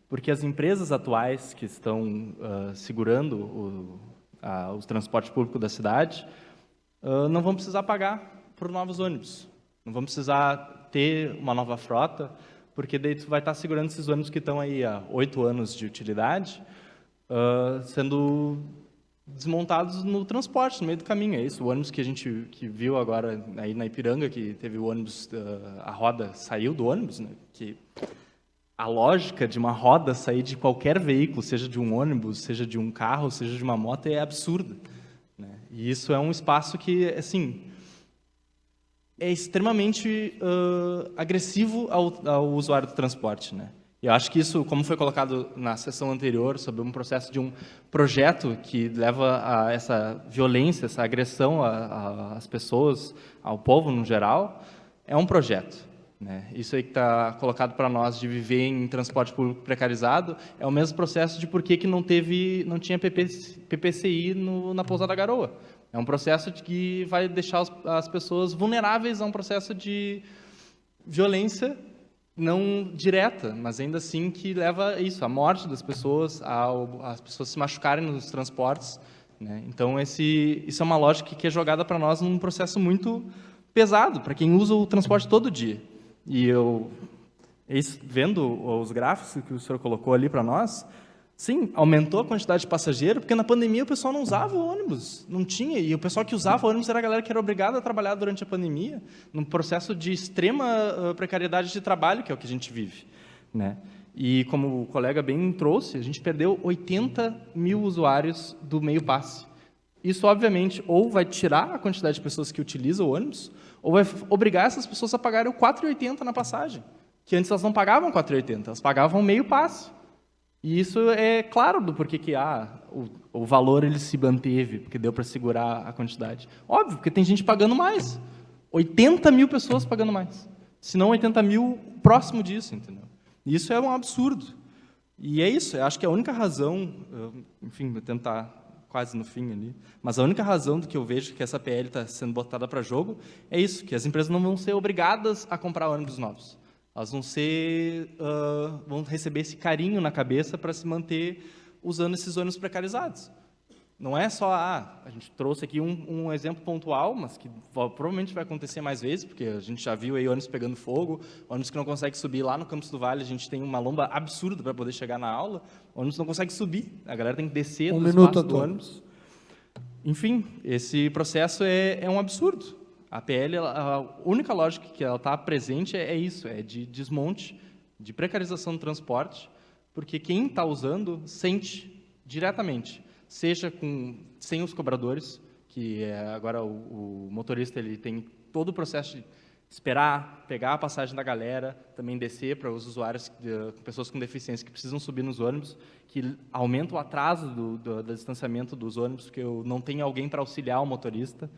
porque as empresas atuais que estão segurando o transporte público da cidade não vão precisar pagar por novos ônibus, não vão precisar ter uma nova frota, porque daí tu vai estar segurando esses ônibus que estão aí há 8 anos de utilidade, sendo desmontados no transporte, no meio do caminho. É isso, o ônibus que a gente viu agora aí na Ipiranga, que teve o ônibus, a roda saiu do ônibus, né? Que a lógica de uma roda sair de qualquer veículo, seja de um ônibus, seja de um carro, seja de uma moto, é absurda, né? E isso é um espaço que, assim, é extremamente agressivo ao usuário do transporte, né? E eu acho que isso, como foi colocado na sessão anterior, sobre um processo de um projeto que leva a essa violência, essa agressão às pessoas, ao povo no geral, é um projeto, né? Isso aí que está colocado para nós de viver em transporte público precarizado é o mesmo processo de por que não tinha PPCI na Pousada Garoa. É um processo que vai deixar as pessoas vulneráveis a um processo de violência não direta, mas ainda assim que leva a isso, à morte das pessoas, as pessoas se machucarem nos transportes, né? Então, isso é uma lógica que é jogada para nós num processo muito pesado, para quem usa o transporte todo dia. E vendo os gráficos que o senhor colocou ali para nós, sim, aumentou a quantidade de passageiro, porque na pandemia o pessoal não usava o ônibus, não tinha, e o pessoal que usava o ônibus era a galera que era obrigada a trabalhar durante a pandemia, num processo de extrema precariedade de trabalho, que é o que a gente vive, né? E como o colega bem trouxe, a gente perdeu 80 mil usuários do meio passe. Isso, obviamente, ou vai tirar a quantidade de pessoas que utilizam o ônibus, ou vai obrigar essas pessoas a pagarem o R$ 4,80 na passagem, que antes elas não pagavam R$ 4,80, elas pagavam meio passe. E isso é claro do porquê que o valor ele se manteve, porque deu para segurar a quantidade. Óbvio, porque tem gente pagando mais. 80 mil pessoas pagando mais. Se não 80 mil próximo disso, entendeu? E isso é um absurdo. E é isso, eu acho que a única razão, enfim, vou tentar quase no fim ali, mas a única razão do que eu vejo que essa PL está sendo botada para jogo é isso, que as empresas não vão ser obrigadas a comprar ônibus novos. Elas vão receber esse carinho na cabeça para se manter usando esses ônibus precarizados. Não é só, a gente trouxe aqui um exemplo pontual, mas que provavelmente vai acontecer mais vezes, porque a gente já viu aí ônibus pegando fogo, ônibus que não consegue subir lá no Campus do Vale, a gente tem uma lomba absurda para poder chegar na aula, o ônibus não consegue subir, a galera tem que descer do espaço do ônibus. enfim, esse processo é um absurdo. A PL, a única lógica que ela está presente é isso, é de desmonte, de precarização do transporte, porque quem está usando sente diretamente, seja sem os cobradores, que agora o motorista ele tem todo o processo de esperar, pegar a passagem da galera, também descer para os usuários, pessoas com deficiência que precisam subir nos ônibus, que aumenta o atraso do distanciamento dos ônibus, porque não tem alguém para auxiliar o motorista.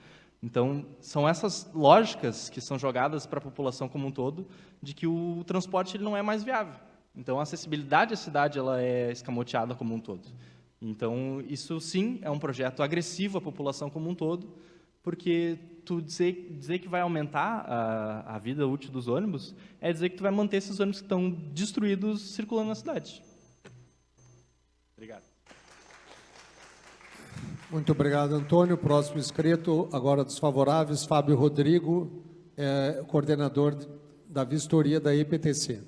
Então, são essas lógicas que são jogadas para a população como um todo, de que o transporte ele não é mais viável. Então, a acessibilidade à cidade ela é escamoteada como um todo. Então, isso sim é um projeto agressivo à população como um todo, porque tu dizer que vai aumentar a vida útil dos ônibus é dizer que tu vai manter esses ônibus que estão destruídos circulando na cidade. Obrigado. Muito obrigado, Antônio. Próximo inscrito, agora dos favoráveis, Fábio Rodrigo, coordenador da vistoria da EPTC.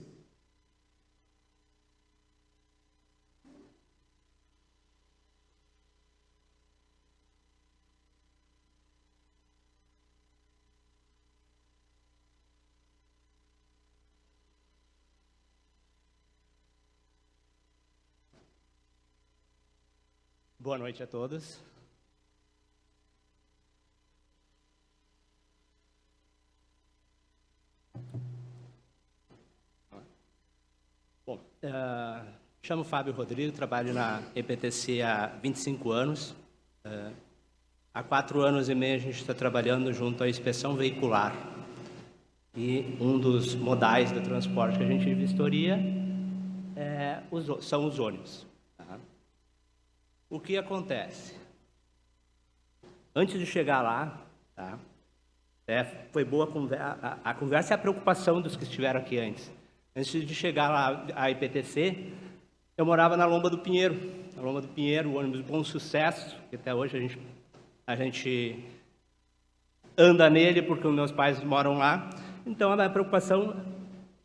Boa noite a todos. Bom, chamo Fábio Rodrigo, trabalho na EPTC há 25 anos. Há 4 anos e meio a gente está trabalhando junto à inspeção veicular. E um dos modais do transporte que a gente vistoria são os ônibus. O que acontece? Antes de chegar lá, tá? Foi boa a conversa e a preocupação dos que estiveram aqui antes. Antes de chegar lá à IPTC, eu morava na Lomba do Pinheiro. Na Lomba do Pinheiro, o ônibus Bom Sucesso, que até hoje a gente anda nele porque os meus pais moram lá. Então, a minha preocupação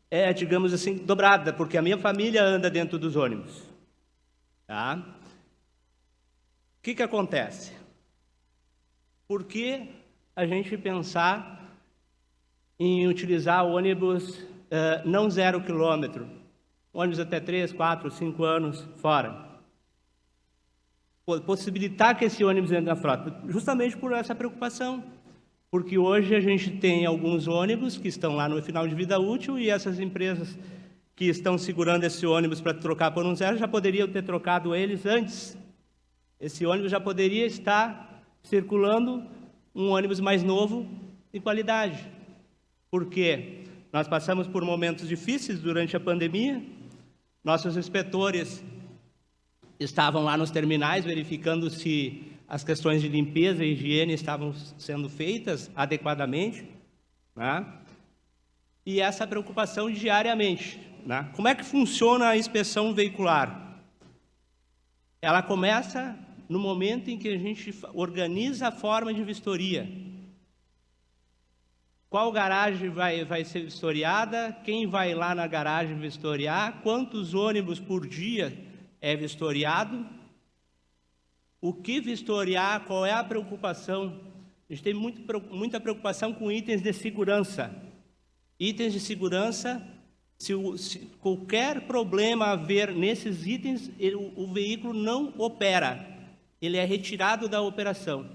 é, digamos assim, dobrada, porque a minha família anda dentro dos ônibus. Tá? O que acontece? Por que a gente pensar em utilizar ônibus não 0 quilômetro, ônibus até 3, 4, 5 anos fora? Possibilitar que esse ônibus entre na frota, justamente por essa preocupação. Porque hoje a gente tem alguns ônibus que estão lá no final de vida útil e essas empresas que estão segurando esse ônibus para trocar por um 0 já poderiam ter trocado eles antes. Esse ônibus já poderia estar circulando um ônibus mais novo e qualidade. Por quê? Nós passamos por momentos difíceis durante a pandemia, nossos inspetores estavam lá nos terminais verificando se as questões de limpeza e higiene estavam sendo feitas adequadamente, né? E essa preocupação diariamente, né? Como é que funciona a inspeção veicular? Ela começa no momento em que a gente organiza a forma de vistoria. Qual garagem vai ser vistoriada? Quem vai lá na garagem vistoriar? Quantos ônibus por dia é vistoriado? O que vistoriar? Qual é a preocupação? A gente tem muita preocupação com itens de segurança. Itens de segurança, se qualquer problema haver nesses itens, o veículo não opera. Ele é retirado da operação.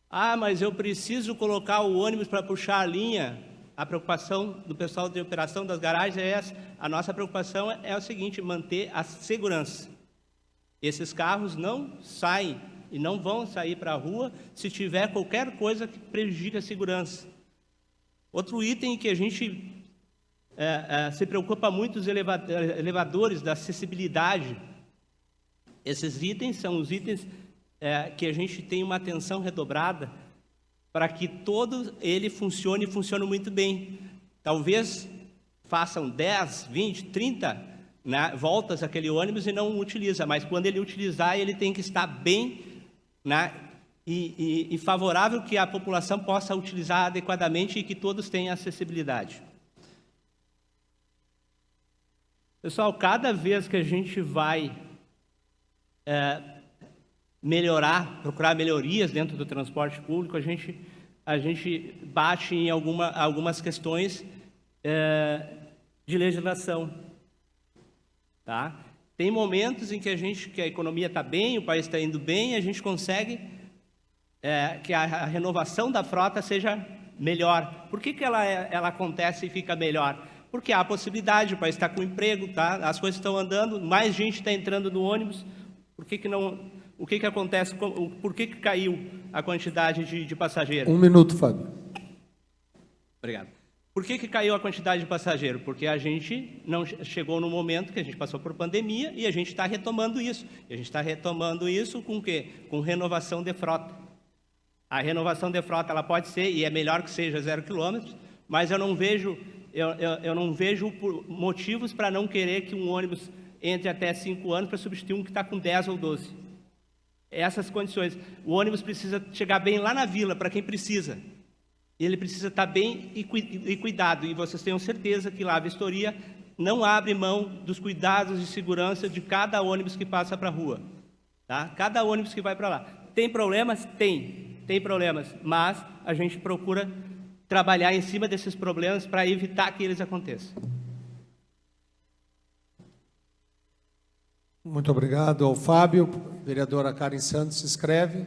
Ah, mas eu preciso colocar o ônibus para puxar a linha. A preocupação do pessoal de operação das garagens é essa. A nossa preocupação é o seguinte, manter a segurança. Esses carros não saem e não vão sair para a rua se tiver qualquer coisa que prejudique a segurança. Outro item que a gente se preocupa muito, os elevadores da acessibilidade. Esses itens são os itens que a gente tem uma atenção redobrada para que todo ele funcione muito bem. Talvez façam 10, 20, 30 voltas aquele ônibus e não utiliza, mas quando ele utilizar, ele tem que estar bem e favorável que a população possa utilizar adequadamente e que todos tenham acessibilidade. Pessoal, cada vez que a gente vai melhorar, procurar melhorias dentro do transporte público, a gente bate em algumas questões de legislação. Tá? Tem momentos em que a economia está bem, o país está indo bem, a gente consegue que a renovação da frota seja melhor. Por que ela acontece e fica melhor? Porque há a possibilidade, o país está com emprego, tá? As coisas estão andando, mais gente está entrando no ônibus. Por que não? O que acontece? Por que caiu a quantidade de passageiros? 1 minuto, Fábio. Obrigado. Por que caiu a quantidade de passageiros? Porque a gente não chegou no momento que a gente passou por pandemia e a gente está retomando isso. E a gente está retomando isso com o quê? Com renovação de frota. A renovação de frota ela pode ser, e é melhor que seja 0 km, mas eu não vejo motivos para não querer que um ônibus entre até 5 anos para substituir um que está com 10 ou 12. Essas condições. O ônibus precisa chegar bem lá na vila, para quem precisa. Ele precisa estar bem e cuidado. E vocês tenham certeza que lá a vistoria não abre mão dos cuidados de segurança de cada ônibus que passa para a rua. Tá? Cada ônibus que vai para lá. Tem problemas? Tem problemas. Mas a gente procura trabalhar em cima desses problemas para evitar que eles aconteçam. Muito obrigado ao Fábio. Vereadora Karen Santos se inscreve.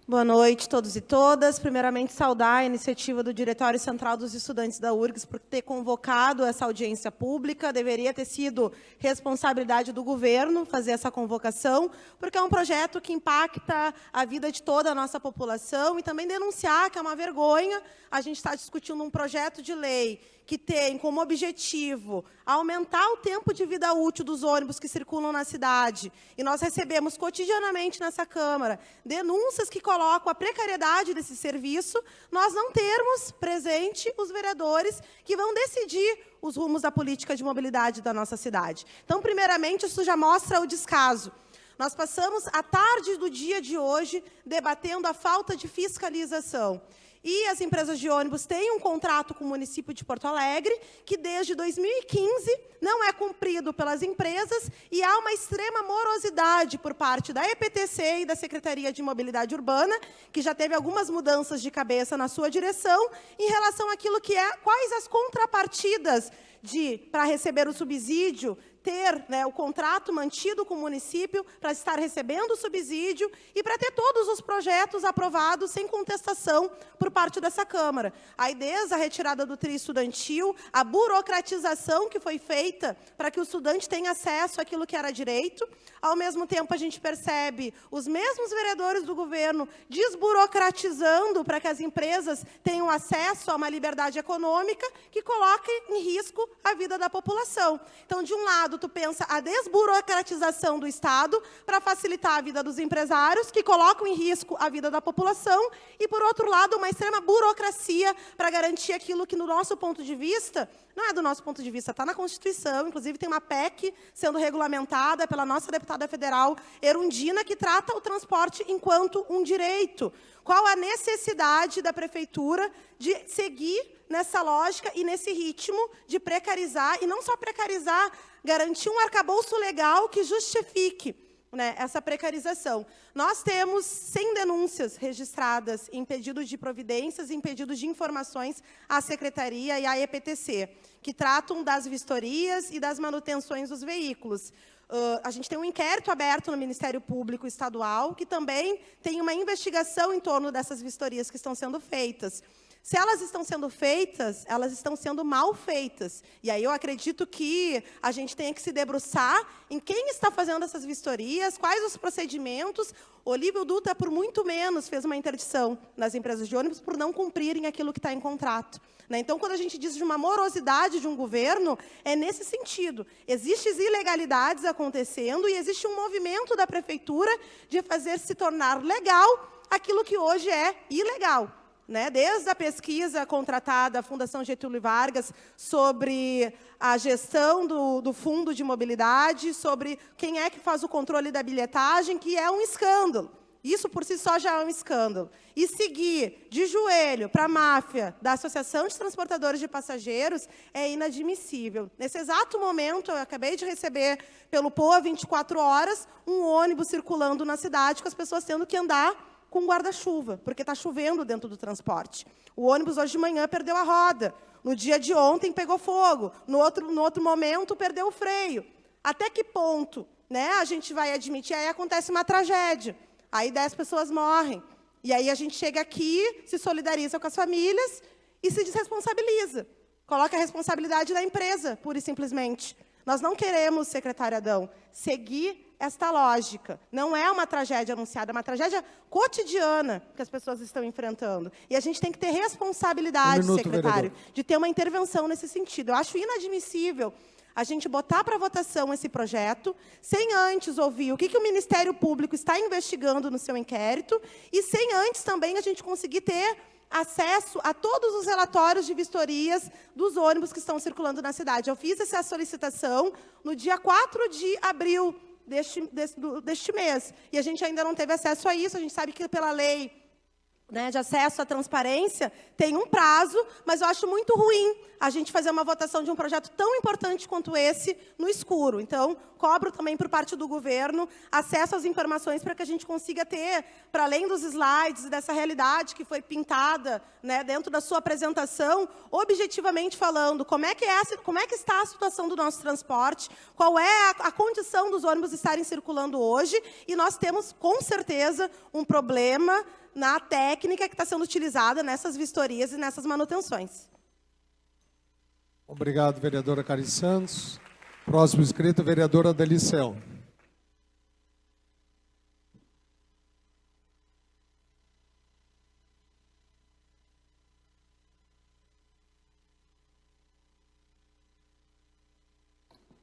Boa noite a todos e todas. Primeiramente, saudar a iniciativa do Diretório Central dos Estudantes da URGS por ter convocado essa audiência pública. Deveria ter sido responsabilidade do governo fazer essa convocação, porque é um projeto que impacta a vida de toda a nossa população, e também denunciar que é uma vergonha a gente estar discutindo um projeto de lei que tem como objetivo aumentar o tempo de vida útil dos ônibus que circulam na cidade. E nós recebemos cotidianamente nessa Câmara denúncias que colocam a precariedade desse serviço, nós não termos presente os vereadores que vão decidir os rumos da política de mobilidade da nossa cidade. Então, primeiramente, isso já mostra o descaso. Nós passamos a tarde do dia de hoje debatendo a falta de fiscalização. E as empresas de ônibus têm um contrato com o município de Porto Alegre, que desde 2015 não é cumprido pelas empresas, e há uma extrema morosidade por parte da EPTC e da Secretaria de Mobilidade Urbana, que já teve algumas mudanças de cabeça na sua direção, em relação àquilo que é quais as contrapartidas para receber o subsídio, ter o contrato mantido com o município para estar recebendo o subsídio e para ter todos os projetos aprovados sem contestação por parte dessa Câmara. Aí, desde a retirada do TRI estudantil, a burocratização que foi feita para que o estudante tenha acesso àquilo que era direito. Ao mesmo tempo, a gente percebe os mesmos vereadores do governo desburocratizando para que as empresas tenham acesso a uma liberdade econômica que coloque em risco a vida da população. Então, de um lado, tu pensa a desburocratização do Estado para facilitar a vida dos empresários, que colocam em risco a vida da população, e, por outro lado, uma extrema burocracia para garantir aquilo que, no nosso ponto de vista, não é do nosso ponto de vista, está na Constituição, inclusive tem uma PEC sendo regulamentada pela nossa deputada federal Erundina, que trata o transporte enquanto um direito. Qual a necessidade da Prefeitura de seguir nessa lógica e nesse ritmo de precarizar, e não só precarizar, garantir um arcabouço legal que justifique essa precarização. Nós temos 100 denúncias registradas em pedidos de providências, em pedidos de informações à Secretaria e à EPTC, que tratam das vistorias e das manutenções dos veículos. A gente tem um inquérito aberto no Ministério Público Estadual, que também tem uma investigação em torno dessas vistorias que estão sendo feitas. Se elas estão sendo feitas, elas estão sendo mal feitas. E aí eu acredito que a gente tem que se debruçar em quem está fazendo essas vistorias, quais os procedimentos. Olívio Dutra, por muito menos, fez uma interdição nas empresas de ônibus por não cumprirem aquilo que está em contrato. Então, quando a gente diz de uma morosidade de um governo, é nesse sentido. Existem ilegalidades acontecendo e existe um movimento da Prefeitura de fazer se tornar legal aquilo que hoje é ilegal. Desde a pesquisa contratada à Fundação Getúlio Vargas sobre a gestão do fundo de mobilidade, sobre quem é que faz o controle da bilhetagem, que é um escândalo. Isso por si só já é um escândalo. E seguir de joelho para a máfia da Associação de Transportadores de Passageiros é inadmissível. Nesse exato momento, eu acabei de receber pelo POA 24 horas um ônibus circulando na cidade com as pessoas tendo que andar com guarda-chuva, porque está chovendo dentro do transporte. O ônibus hoje de manhã perdeu a roda. No dia de ontem pegou fogo. No outro momento perdeu o freio. Até que ponto, né, a gente vai admitir? Aí acontece uma tragédia. Aí 10 pessoas morrem. E aí a gente chega aqui, se solidariza com as famílias e se desresponsabiliza. Coloca a responsabilidade da empresa, pura e simplesmente. Nós não queremos, secretário Adão, seguir esta lógica. Não é uma tragédia anunciada, é uma tragédia cotidiana que as pessoas estão enfrentando. E a gente tem que ter responsabilidade, secretário, de ter uma intervenção nesse sentido. Eu acho inadmissível a gente botar para votação esse projeto, sem antes ouvir o que o Ministério Público está investigando no seu inquérito, e sem antes também a gente conseguir ter acesso a todos os relatórios de vistorias dos ônibus que estão circulando na cidade. Eu fiz essa solicitação no dia 4 de abril deste mês, e a gente ainda não teve acesso a isso. A gente sabe que pela lei, né, de acesso à transparência, tem um prazo, mas eu acho muito ruim a gente fazer uma votação de um projeto tão importante quanto esse no escuro. Então, cobro também por parte do governo acesso às informações para que a gente consiga ter, para além dos slides e dessa realidade que foi pintada, né, dentro da sua apresentação, objetivamente falando, como é que está a situação do nosso transporte, qual é a condição dos ônibus estarem circulando hoje, e nós temos, com certeza, um problema na técnica que está sendo utilizada nessas vistorias e nessas manutenções. Obrigado, vereadora Cari Santos. Próximo inscrito, vereadora Delicel.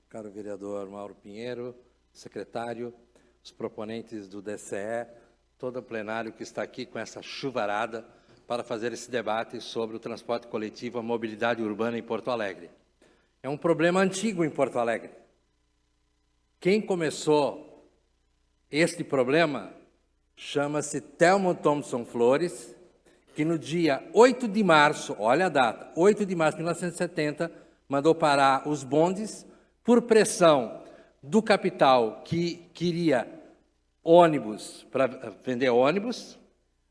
Caro vereador Mauro Pinheiro, secretário, os proponentes do DCE, todo o plenário que está aqui com essa chuvarada para fazer esse debate sobre o transporte coletivo, a mobilidade urbana em Porto Alegre. É um problema antigo em Porto Alegre. Quem começou este problema chama-se Telmo Thompson Flores, que no dia 8 de março, olha a data, 8 de março de 1970, mandou parar os bondes por pressão do capital que queria ônibus, para vender ônibus,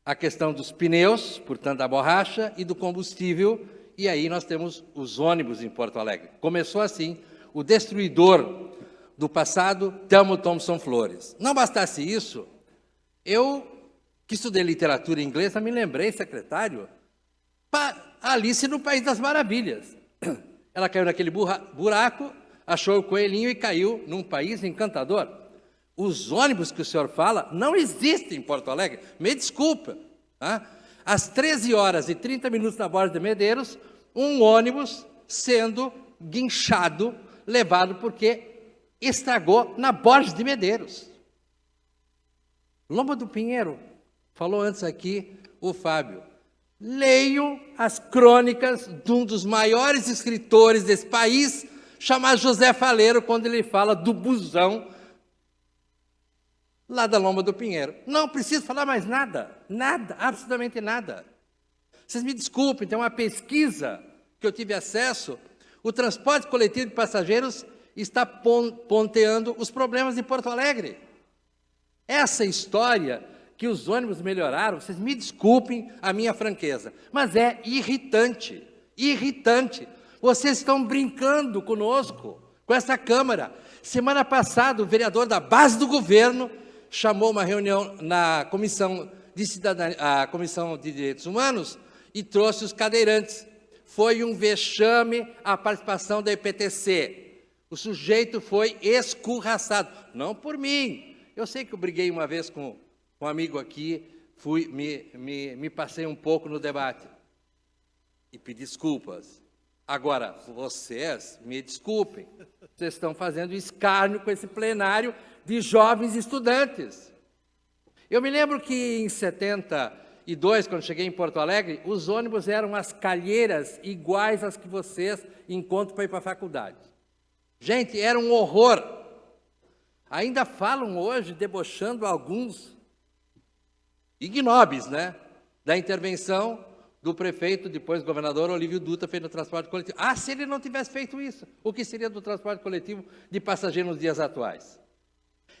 a questão dos pneus, portanto, da borracha e do combustível, e aí nós temos os ônibus em Porto Alegre. Começou assim, o destruidor do passado, Telmo Thompson Flores. Não bastasse isso, eu, que estudei literatura inglesa, me lembrei, secretário, Alice no País das Maravilhas. Ela caiu naquele buraco, achou o coelhinho e caiu num país encantador. Os ônibus que o senhor fala não existem em Porto Alegre. Me desculpa. Tá? Às 13 horas e 30 minutos na Borges de Medeiros, um ônibus sendo guinchado, levado porque estragou na Borges de Medeiros. Lomba do Pinheiro, falou antes aqui o Fábio. Leiam as crônicas de um dos maiores escritores desse país, chamado José Faleiro, quando ele fala do busão lá da Lomba do Pinheiro. Não preciso falar mais nada, nada, absolutamente nada. Vocês me desculpem, tem uma pesquisa que eu tive acesso, o transporte coletivo de passageiros está ponteando os problemas de Porto Alegre. Essa história que os ônibus melhoraram, vocês me desculpem a minha franqueza, mas é irritante, irritante. Vocês estão brincando conosco, com essa Câmara. Semana passada, o vereador da base do governo chamou uma reunião na Comissão de Cidadania, a Comissão de Direitos Humanos, e trouxe os cadeirantes. Foi um vexame a participação da EPTC. O sujeito foi escurraçado. Não por mim. Eu sei que eu briguei uma vez com um amigo aqui, me passei um pouco no debate e pedi desculpas. Agora, vocês, me desculpem, vocês estão fazendo escárnio com esse plenário de jovens estudantes. Eu me lembro que em 72, quando cheguei em Porto Alegre, os ônibus eram as calheiras iguais às que vocês encontram para ir para a faculdade. Gente, era um horror. Ainda falam hoje, debochando alguns, ignóbis, né, da intervenção do prefeito, depois governador Olívio Dutra, feito no transporte coletivo. Ah, se ele não tivesse feito isso, o que seria do transporte coletivo de passageiros nos dias atuais?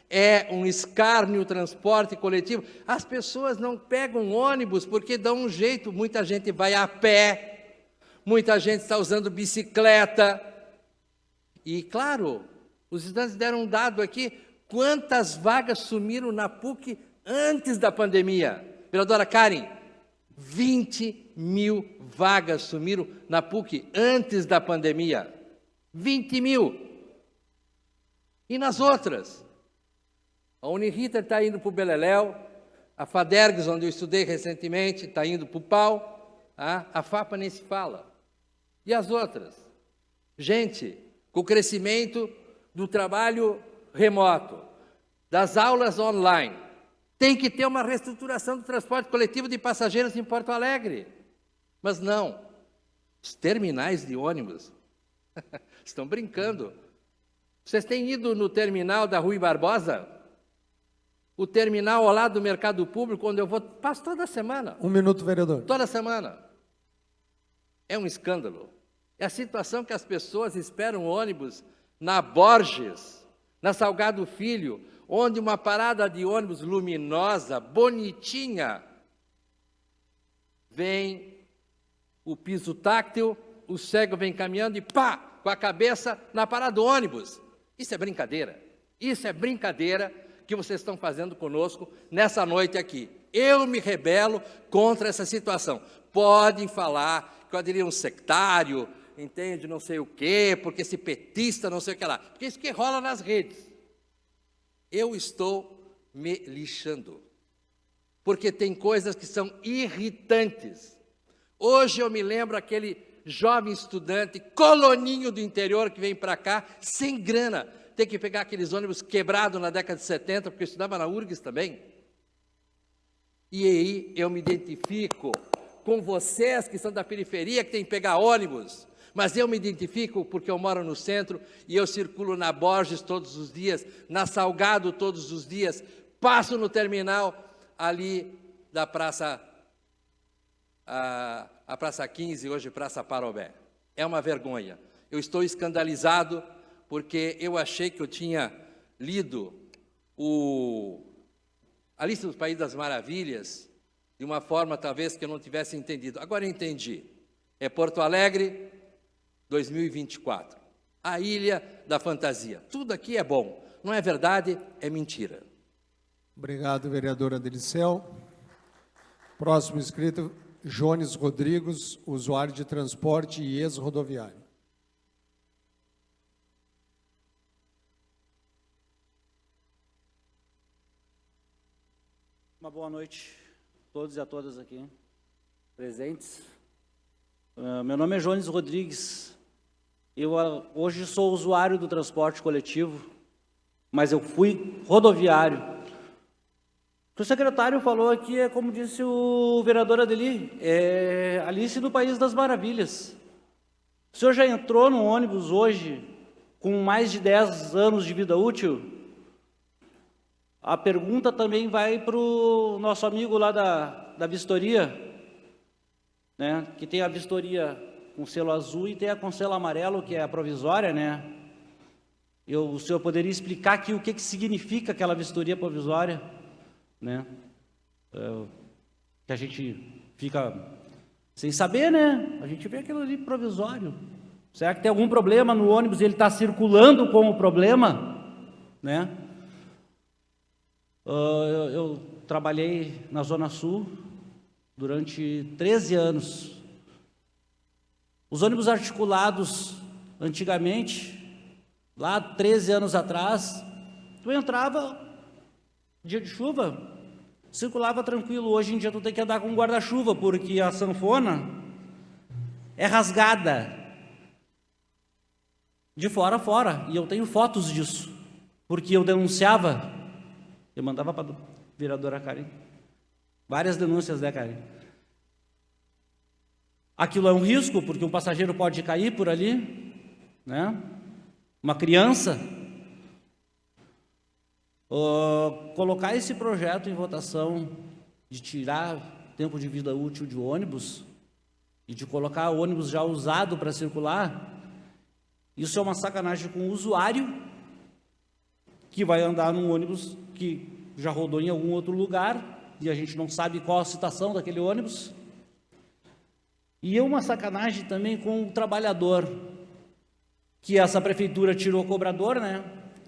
É um escárnio o transporte coletivo. As pessoas não pegam ônibus porque dão um jeito. Muita gente vai a pé, muita gente está usando bicicleta. E, claro, os estudantes deram um dado aqui, quantas vagas sumiram na PUC antes da pandemia? Vereadora Karen, 20 mil vagas sumiram na PUC antes da pandemia. 20 mil. E nas outras? A Uniriter está indo para o Beleléu, a FADERGS, onde eu estudei recentemente, está indo para o PAU, a FAPA nem se fala. E as outras? Gente, com o crescimento do trabalho remoto, das aulas online, tem que ter uma reestruturação do transporte coletivo de passageiros em Porto Alegre. Mas não, os terminais de ônibus estão brincando. Vocês têm ido no terminal da Rui Barbosa? O terminal ao lado do Mercado Público, onde eu vou, passo toda semana. 1 minuto, vereador. Toda semana. É um escândalo. É a situação que as pessoas esperam ônibus na Borges, na Salgado Filho, onde uma parada de ônibus luminosa, bonitinha, vem o piso táctil, o cego vem caminhando e pá, com a cabeça na parada do ônibus. Isso é brincadeira. Isso é brincadeira que vocês estão fazendo conosco nessa noite aqui. Eu me rebelo contra essa situação. Podem falar que eu diria um sectário, entende, não sei o quê, porque esse petista, não sei o que lá. Porque isso que rola nas redes. Eu estou me lixando. Porque tem coisas que são irritantes. Hoje eu me lembro aquele jovem estudante, coloninho do interior, que vem para cá, sem grana, tem que pegar aqueles ônibus quebrados na década de 70, porque eu estudava na URGS também. E aí eu me identifico com vocês que são da periferia, que tem que pegar ônibus, mas eu me identifico porque eu moro no centro e eu circulo na Borges todos os dias, na Salgado todos os dias, passo no terminal ali da Praça, a Praça 15, hoje Praça Parobé. É uma vergonha. Eu estou escandalizado porque eu achei que eu tinha lido a lista dos Países das Maravilhas de uma forma talvez que eu não tivesse entendido. Agora eu entendi. É Porto Alegre 2024. A Ilha da Fantasia. Tudo aqui é bom. Não é verdade, é mentira. Obrigado, vereadora Delicel. Próximo inscrito, Jones Rodrigues, usuário de transporte e ex-rodoviário. Uma boa noite a todos e a todas aqui presentes. Meu nome é Jones Rodrigues. Eu hoje sou usuário do transporte coletivo, mas eu fui rodoviário. O que o secretário falou aqui é, como disse o vereador Adeli, é Alice no País das Maravilhas. O senhor já entrou no ônibus hoje com mais de 10 anos de vida útil? A pergunta também vai para o nosso amigo lá da vistoria, né, que tem a vistoria com selo azul e tem a com selo amarelo, que é a provisória, né? O senhor poderia explicar aqui o que significa aquela vistoria provisória, né? Que a gente fica sem saber, né? A gente vê aquilo ali provisório. Será que tem algum problema no ônibus e ele está circulando com o problema, né? Eu trabalhei na Zona Sul durante 13 anos. Os ônibus articulados, antigamente, lá 13 anos atrás, tu entrava, dia de chuva, circulava tranquilo. Hoje em dia tu tem que andar com guarda-chuva, porque a sanfona é rasgada de fora a fora, e eu tenho fotos disso, porque eu denunciava. Eu mandava para a vereadora Karen várias denúncias, né, Karen? Aquilo é um risco, porque um passageiro pode cair por ali, né? Uma criança. Colocar esse projeto em votação de tirar tempo de vida útil de ônibus e de colocar ônibus já usado para circular, isso é uma sacanagem com o usuário que vai andar num ônibus que já rodou em algum outro lugar e a gente não sabe qual a situação daquele ônibus. E é uma sacanagem também com o trabalhador, que essa prefeitura tirou o cobrador, né?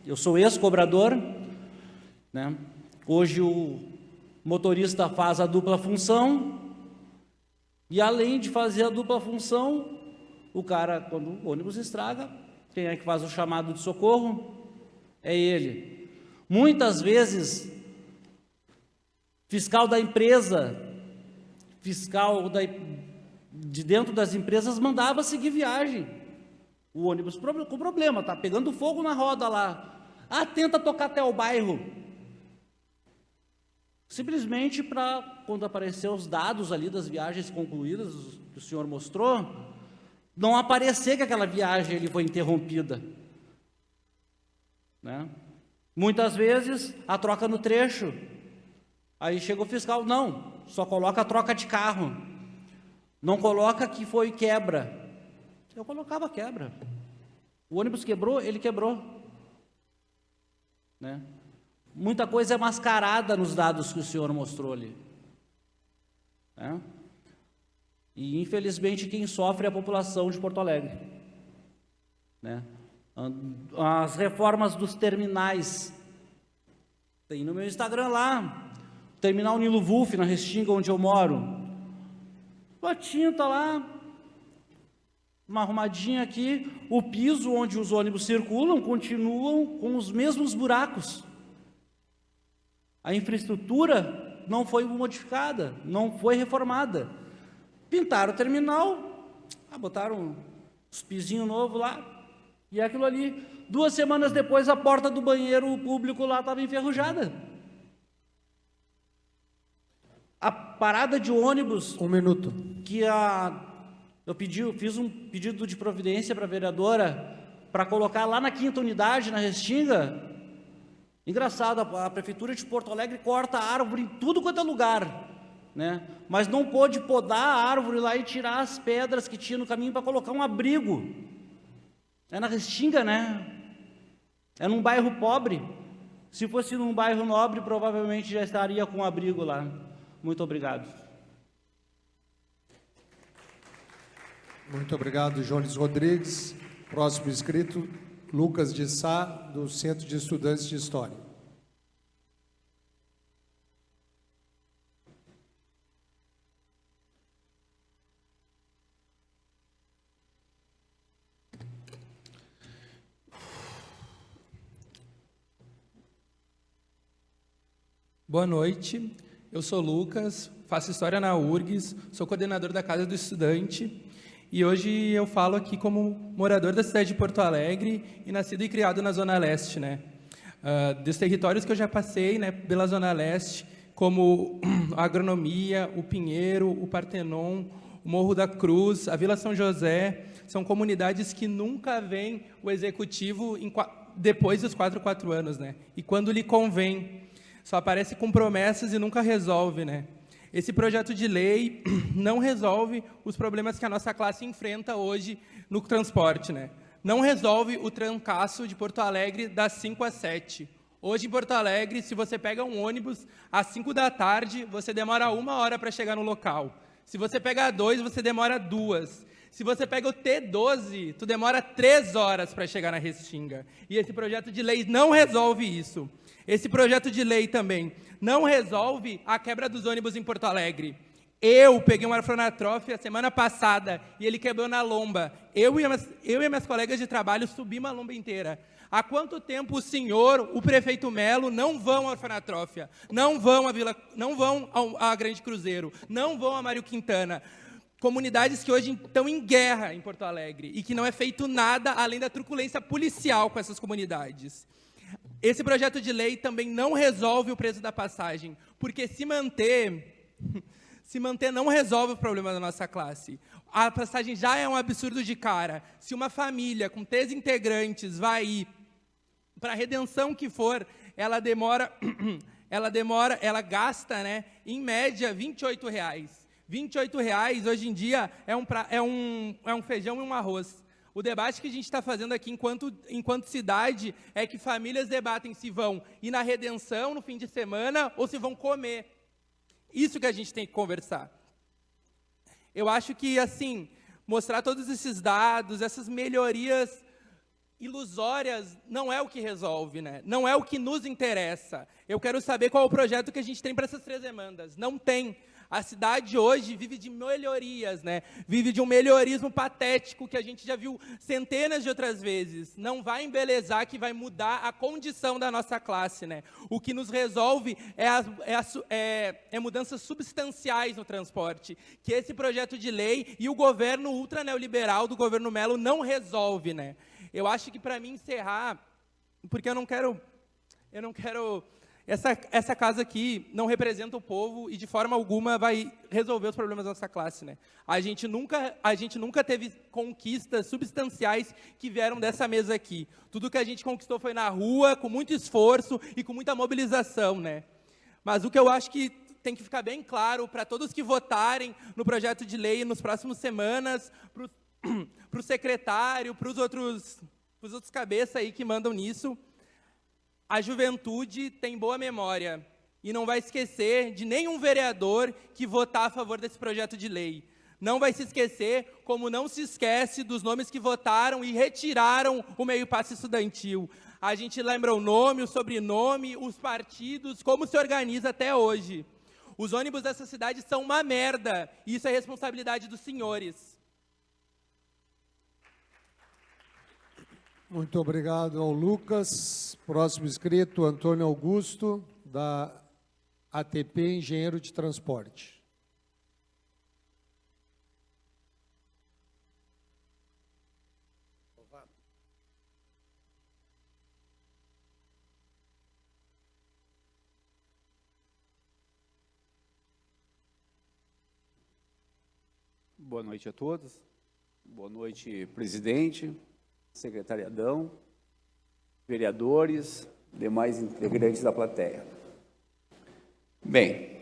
Eu sou ex-cobrador, né? Hoje o motorista faz a dupla função e, além de fazer a dupla função, o cara, quando o ônibus estraga, quem é que faz o chamado de socorro? É ele. Muitas vezes, fiscal da empresa, de dentro das empresas mandava seguir viagem. O ônibus com problema, tá pegando fogo na roda lá. Ah, tenta tocar até o bairro. Simplesmente para, quando aparecer os dados ali das viagens concluídas, que o senhor mostrou, não aparecer que aquela viagem ali foi interrompida. Né? Muitas vezes, a troca no trecho. Aí chega o fiscal, não, só coloca a troca de carro. Não coloca que foi quebra. Eu colocava quebra. O ônibus quebrou, ele quebrou. Né? Muita coisa é mascarada nos dados que o senhor mostrou ali. Né? E, infelizmente, quem sofre é a população de Porto Alegre. Né? As reformas dos terminais. Tem no meu Instagram lá. Terminal Nilo Wolf, na Restinga, onde eu moro. A tinta lá, uma arrumadinha aqui, o piso onde os ônibus circulam continuam com os mesmos buracos. A infraestrutura não foi modificada, não foi reformada. Pintaram o terminal, botaram os pisinhos novos lá, e aquilo ali. 2 semanas depois, a porta do banheiro público lá estava enferrujada. A parada de ônibus... 1 minuto. Que eu fiz um pedido de providência para a vereadora para colocar lá na 5ª unidade, na Restinga. Engraçado, a Prefeitura de Porto Alegre corta a árvore em tudo quanto é lugar, né? Mas não pôde podar a árvore lá e tirar as pedras que tinha no caminho para colocar um abrigo. É na Restinga, né? É num bairro pobre. Se fosse num bairro nobre, provavelmente já estaria com um abrigo lá. Muito obrigado. Muito obrigado, Jones Rodrigues. Próximo inscrito, Lucas de Sá, do Centro de Estudantes de História. Boa noite, eu sou Lucas, faço História na URGS, sou coordenador da Casa do Estudante e hoje eu falo aqui como morador da cidade de Porto Alegre e nascido e criado na Zona Leste, né? Dos territórios que eu já passei, né, pela Zona Leste, como a Agronomia, o Pinheiro, o Partenon, o Morro da Cruz, a Vila São José, são comunidades que nunca vêm o executivo depois dos 4 anos, né? E quando lhe convém, só aparece com promessas e nunca resolve, né? Esse projeto de lei não resolve os problemas que a nossa classe enfrenta hoje no transporte, né? Não resolve o trancaço de Porto Alegre das 5 às 7. Hoje, em Porto Alegre, se você pega um ônibus às 5 da tarde, você demora 1 hora para chegar no local. Se você pega 2, você demora 2. Se você pega o T12, tu demora 3 horas para chegar na Restinga. E esse projeto de lei não resolve isso. Esse projeto de lei também não resolve a quebra dos ônibus em Porto Alegre. Eu peguei uma orfanatrofia semana passada e ele quebrou na lomba. Eu e minhas colegas de trabalho subimos a lomba inteira. Há quanto tempo o senhor, o prefeito Melo, não vão à orfanatrofia, não vão à Grande Cruzeiro, não vão a Mário Quintana? Comunidades que hoje estão em guerra em Porto Alegre e que não é feito nada além da truculência policial com essas comunidades. Esse projeto de lei também não resolve o preço da passagem, porque se manter não resolve o problema da nossa classe. A passagem já é um absurdo de cara. Se uma família com 3 integrantes vai ir para a redenção que for, ela demora ela gasta, né, em média, R$ 28. R$ 28 hoje em dia é um feijão e um arroz. O debate que a gente está fazendo aqui enquanto cidade é que famílias debatem se vão ir na Redenção no fim de semana ou se vão comer. Isso que a gente tem que conversar. Eu acho que, assim, mostrar todos esses dados, essas melhorias ilusórias, não é o que resolve, né? Não é o que nos interessa. Eu quero saber qual é o projeto que a gente tem para essas 3 demandas. Não tem. A cidade hoje vive de melhorias, né? Vive de um melhorismo patético que a gente já viu centenas de outras vezes. Não vai embelezar que vai mudar a condição da nossa classe, né? O que nos resolve é mudanças substanciais no transporte, que esse projeto de lei e o governo ultra neoliberal do governo Mello não resolve, né? Eu acho que, para mim encerrar, porque eu não quero essa casa aqui não representa o povo e, de forma alguma, vai resolver os problemas da nossa classe, né? A gente nunca teve conquistas substanciais que vieram dessa mesa aqui. Tudo que a gente conquistou foi na rua, com muito esforço e com muita mobilização, né? Mas o que eu acho que tem que ficar bem claro para todos que votarem no projeto de lei nas próximas semanas, para o secretário, para os outros cabeças aí que mandam nisso, a juventude tem boa memória e não vai esquecer de nenhum vereador que votar a favor desse projeto de lei. Não vai se esquecer, como não se esquece dos nomes que votaram e retiraram o meio passe estudantil. A gente lembra o nome, o sobrenome, os partidos, como se organiza até hoje. Os ônibus dessa cidade são uma merda, e isso é responsabilidade dos senhores. Muito obrigado ao Lucas. Próximo inscrito, Antônio Augusto, da ATP Engenheiro de Transporte. Boa noite a todos. Boa noite, presidente, secretariadão, vereadores, demais integrantes da plateia. Bem,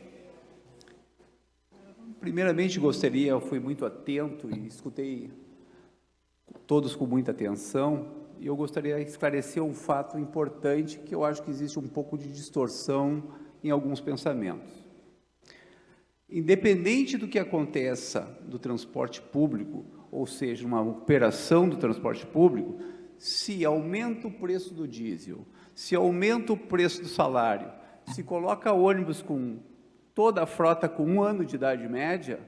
primeiramente eu fui muito atento e escutei todos com muita atenção, e eu gostaria de esclarecer um fato importante que eu acho que existe um pouco de distorção em alguns pensamentos. Independente do que aconteça do transporte público, ou seja, uma operação do transporte público, se aumenta o preço do diesel, se aumenta o preço do salário, se coloca ônibus com toda a frota com 1 ano de idade média,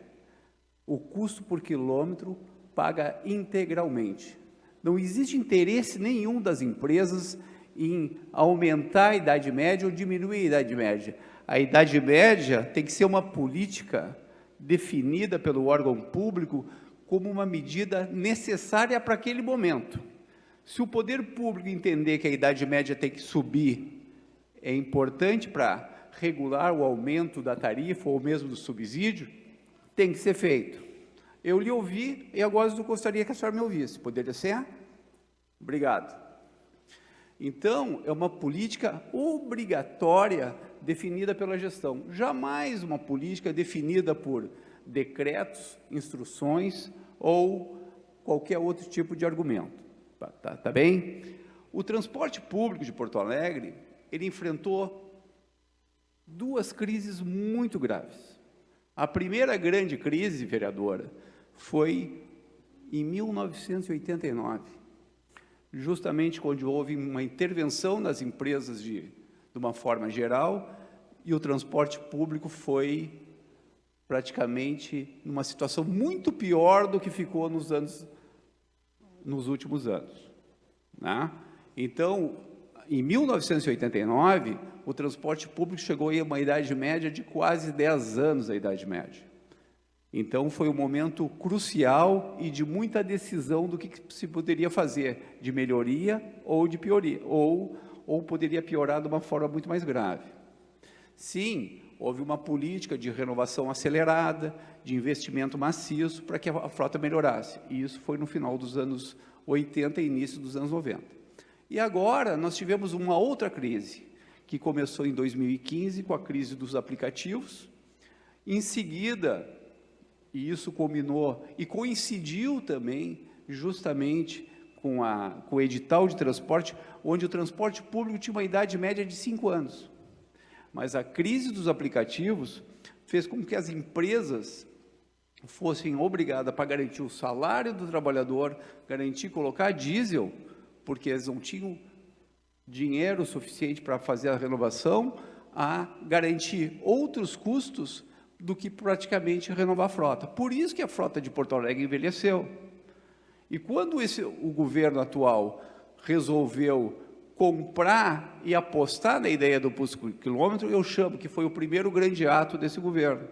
o custo por quilômetro paga integralmente. Não existe interesse nenhum das empresas em aumentar a idade média ou diminuir a idade média. A idade média tem que ser uma política definida pelo órgão público como uma medida necessária para aquele momento. Se o poder público entender que a idade média tem que subir, é importante para regular o aumento da tarifa ou mesmo do subsídio, tem que ser feito. Eu lhe ouvi e agora eu gostaria que a senhora me ouvisse. Poderia ser? Obrigado. Então, é uma política obrigatória definida pela gestão, jamais uma política definida por decretos, instruções ou qualquer outro tipo de argumento. Tá bem? O transporte público de Porto Alegre, ele enfrentou 2 crises muito graves. A primeira grande crise, vereadora, foi em 1989, justamente quando houve uma intervenção nas empresas de uma forma geral, e o transporte público foi praticamente numa situação muito pior do que ficou nos últimos anos, né? Então, em 1989, o transporte público chegou a uma idade média de quase 10 anos, a idade média. Então, foi um momento crucial e de muita decisão do que se poderia fazer, de melhoria ou de pioria, ou poderia piorar de uma forma muito mais grave. Sim, houve uma política de renovação acelerada, de investimento maciço para que a frota melhorasse. E isso foi no final dos anos 80 e início dos anos 90. E agora nós tivemos uma outra crise, que começou em 2015 com a crise dos aplicativos. Em seguida, e isso culminou e coincidiu também justamente com o edital de transporte, onde o transporte público tinha uma idade média de 5 anos. Mas a crise dos aplicativos fez com que as empresas fossem obrigadas para garantir o salário do trabalhador, garantir colocar diesel, porque eles não tinham dinheiro suficiente para fazer a renovação, a garantir outros custos do que praticamente renovar a frota. Por isso que a frota de Porto Alegre envelheceu. E quando o governo atual resolveu comprar e apostar na ideia do pulso quilômetro, eu chamo que foi o primeiro grande ato desse governo,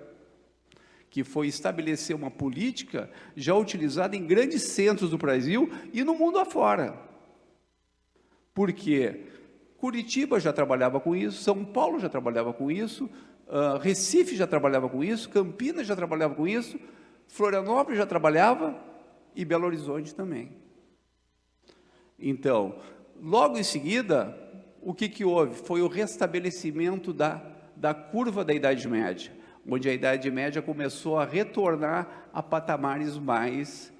que foi estabelecer uma política já utilizada em grandes centros do Brasil e no mundo afora. Porque Curitiba já trabalhava com isso, São Paulo já trabalhava com isso, Recife já trabalhava com isso, Campinas já trabalhava com isso, Florianópolis já trabalhava e Belo Horizonte também. Então, logo em seguida, o que houve? Foi o restabelecimento da curva da Idade Média, onde a Idade Média começou a retornar a patamares mais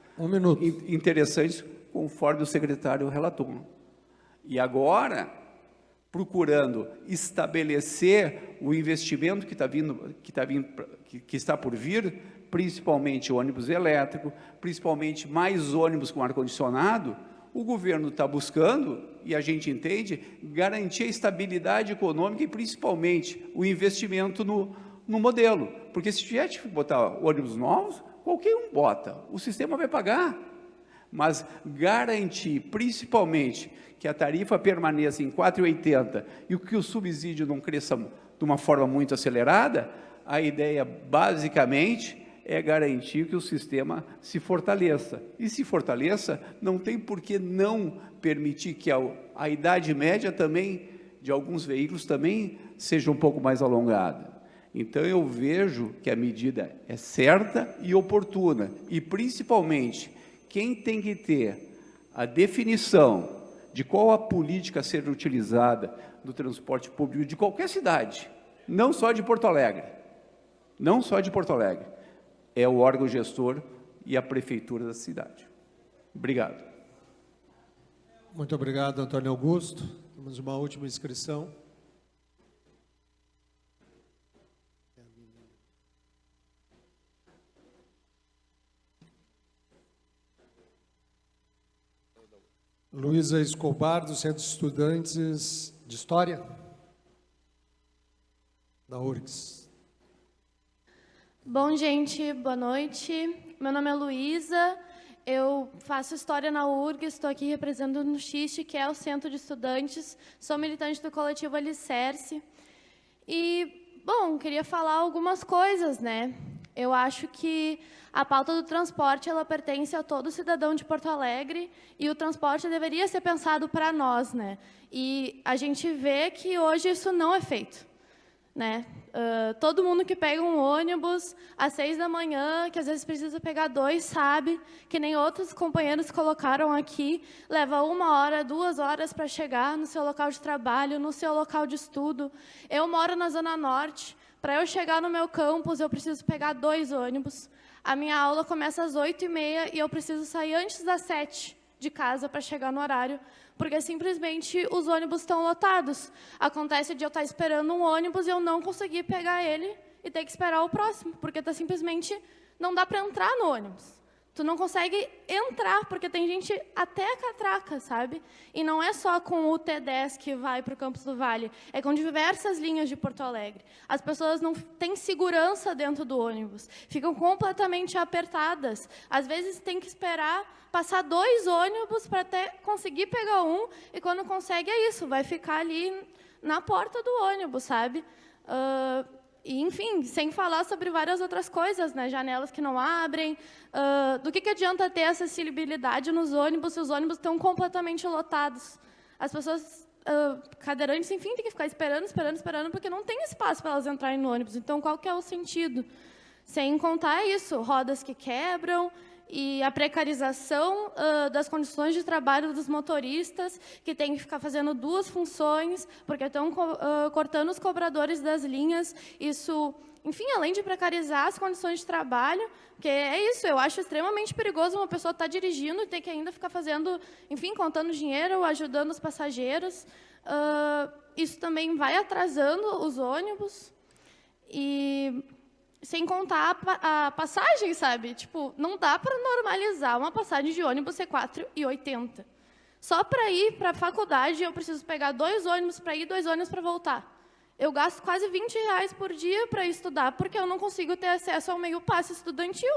interessantes, conforme o secretário relatou. E agora, procurando estabelecer o investimento que está por vir, principalmente ônibus elétrico, principalmente mais ônibus com ar-condicionado, o governo está buscando, e a gente entende, garantir a estabilidade econômica e principalmente o investimento no modelo. Porque se tiver que botar ônibus novos, qualquer um bota, o sistema vai pagar. Mas garantir, principalmente, que a tarifa permaneça em R$ 4,80 e que o subsídio não cresça de uma forma muito acelerada, a ideia, basicamente, é garantir que o sistema se fortaleça. E se fortaleça, não tem por que não permitir que a idade média também, de alguns veículos, também seja um pouco mais alongada. Então, eu vejo que a medida é certa e oportuna. E, principalmente, quem tem que ter a definição de qual a política a ser utilizada no transporte público de qualquer cidade, não só de Porto Alegre, é o órgão gestor e a prefeitura da cidade. Obrigado. Muito obrigado, Antônio Augusto. Temos uma última inscrição. Luísa Escobar, do Centro de Estudantes de História, da URGS. Bom, gente, boa noite. Meu nome é Luísa, eu faço História na URGS, estou aqui representando no XIST, que é o Centro de Estudantes, sou militante do coletivo Alicerce. E, bom, queria falar algumas coisas, né? Eu acho que a pauta do transporte, ela pertence a todo cidadão de Porto Alegre e o transporte deveria ser pensado para nós, né? E a gente vê que hoje isso não é feito, né? Todo mundo que pega um ônibus às 6 da manhã, que às vezes precisa pegar 2, sabe, que nem outros companheiros colocaram aqui, leva 1 hora, 2 horas para chegar no seu local de trabalho, no seu local de estudo. Eu moro na Zona Norte, para eu chegar no meu campus, eu preciso pegar 2 ônibus. A minha aula começa às 8h30 e eu preciso sair antes das 7 de casa para chegar no horário, porque simplesmente os ônibus estão lotados. Acontece de eu estar esperando um ônibus e eu não conseguir pegar ele e ter que esperar o próximo, porque simplesmente não dá para entrar no ônibus. Tu não consegue entrar, porque tem gente até a catraca, sabe? E não é só com o T10 que vai para o Campos do Vale, é com diversas linhas de Porto Alegre. As pessoas não têm segurança dentro do ônibus, ficam completamente apertadas. Às vezes tem que esperar passar 2 ônibus para até conseguir pegar um, e quando consegue é isso, vai ficar ali na porta do ônibus, sabe? E, enfim, sem falar sobre várias outras coisas, né? Janelas que não abrem. Do que adianta ter acessibilidade nos ônibus se os ônibus estão completamente lotados? As pessoas, cadeirantes, enfim, têm que ficar esperando, porque não tem espaço para elas entrarem no ônibus. Então, qual que é o sentido? Sem contar isso, rodas que quebram, e a precarização das condições de trabalho dos motoristas, que tem que ficar fazendo 2 funções, porque estão cortando os cobradores das linhas. Isso, enfim, além de precarizar as condições de trabalho, porque é isso, eu acho extremamente perigoso uma pessoa estar dirigindo e ter que ainda ficar fazendo, enfim, contando dinheiro, ajudando os passageiros. Isso também vai atrasando os ônibus. E sem contar a passagem, sabe? Tipo, não dá para normalizar uma passagem de ônibus ser R$4,80. Só para ir para a faculdade, eu preciso pegar 2 ônibus para ir, 2 ônibus para voltar. Eu gasto quase R$20 por dia para estudar, porque eu não consigo ter acesso ao meio passe estudantil.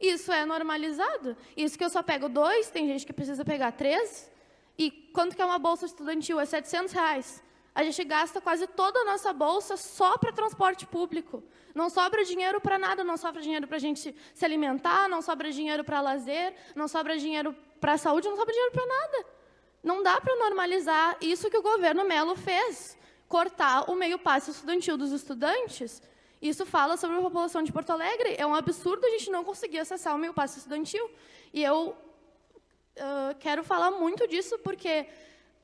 Isso é normalizado? Isso que eu só pego 2, tem gente que precisa pegar 3. E quanto que é uma bolsa estudantil? É R$700. A gente gasta quase toda a nossa bolsa só para transporte público. Não sobra dinheiro para nada, não sobra dinheiro para a gente se alimentar, não sobra dinheiro para lazer, não sobra dinheiro para a saúde, não sobra dinheiro para nada. Não dá para normalizar isso que o governo Mello fez, cortar o meio passe estudantil dos estudantes. Isso fala sobre a população de Porto Alegre. É um absurdo a gente não conseguir acessar o meio passe estudantil. E eu quero falar muito disso porque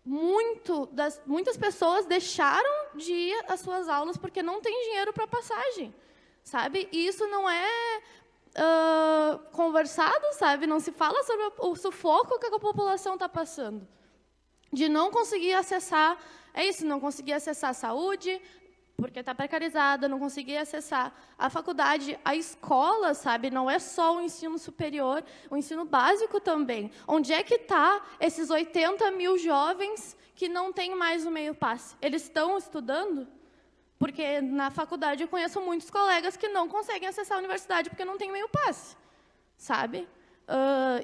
muitas pessoas deixaram de ir às suas aulas porque não tem dinheiro para passagem, sabe? E isso não é conversado, sabe? Não se fala sobre o sufoco que a população está passando. De não conseguir acessar, não conseguir acessar a saúde, porque está precarizada, não conseguir acessar a faculdade, a escola, sabe? Não é só o ensino superior, o ensino básico também. Onde é que está esses 80 mil jovens que não têm mais o meio passe? Eles estão estudando? Porque na faculdade eu conheço muitos colegas que não conseguem acessar a universidade porque não tem meio passe, sabe?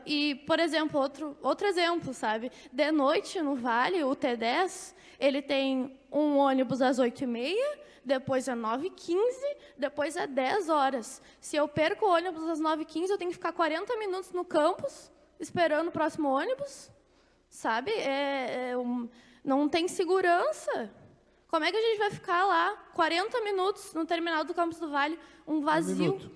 E, por exemplo, outro exemplo, sabe? De noite, no Vale, o T10, ele tem um ônibus às 8h30, depois é 9h15, depois é 10 horas. Se eu perco o ônibus às 9h15, eu tenho que ficar 40 minutos no campus, esperando o próximo ônibus, sabe? Não tem segurança. Como é que a gente vai ficar lá 40 minutos no terminal do Campus do Vale, um vazio?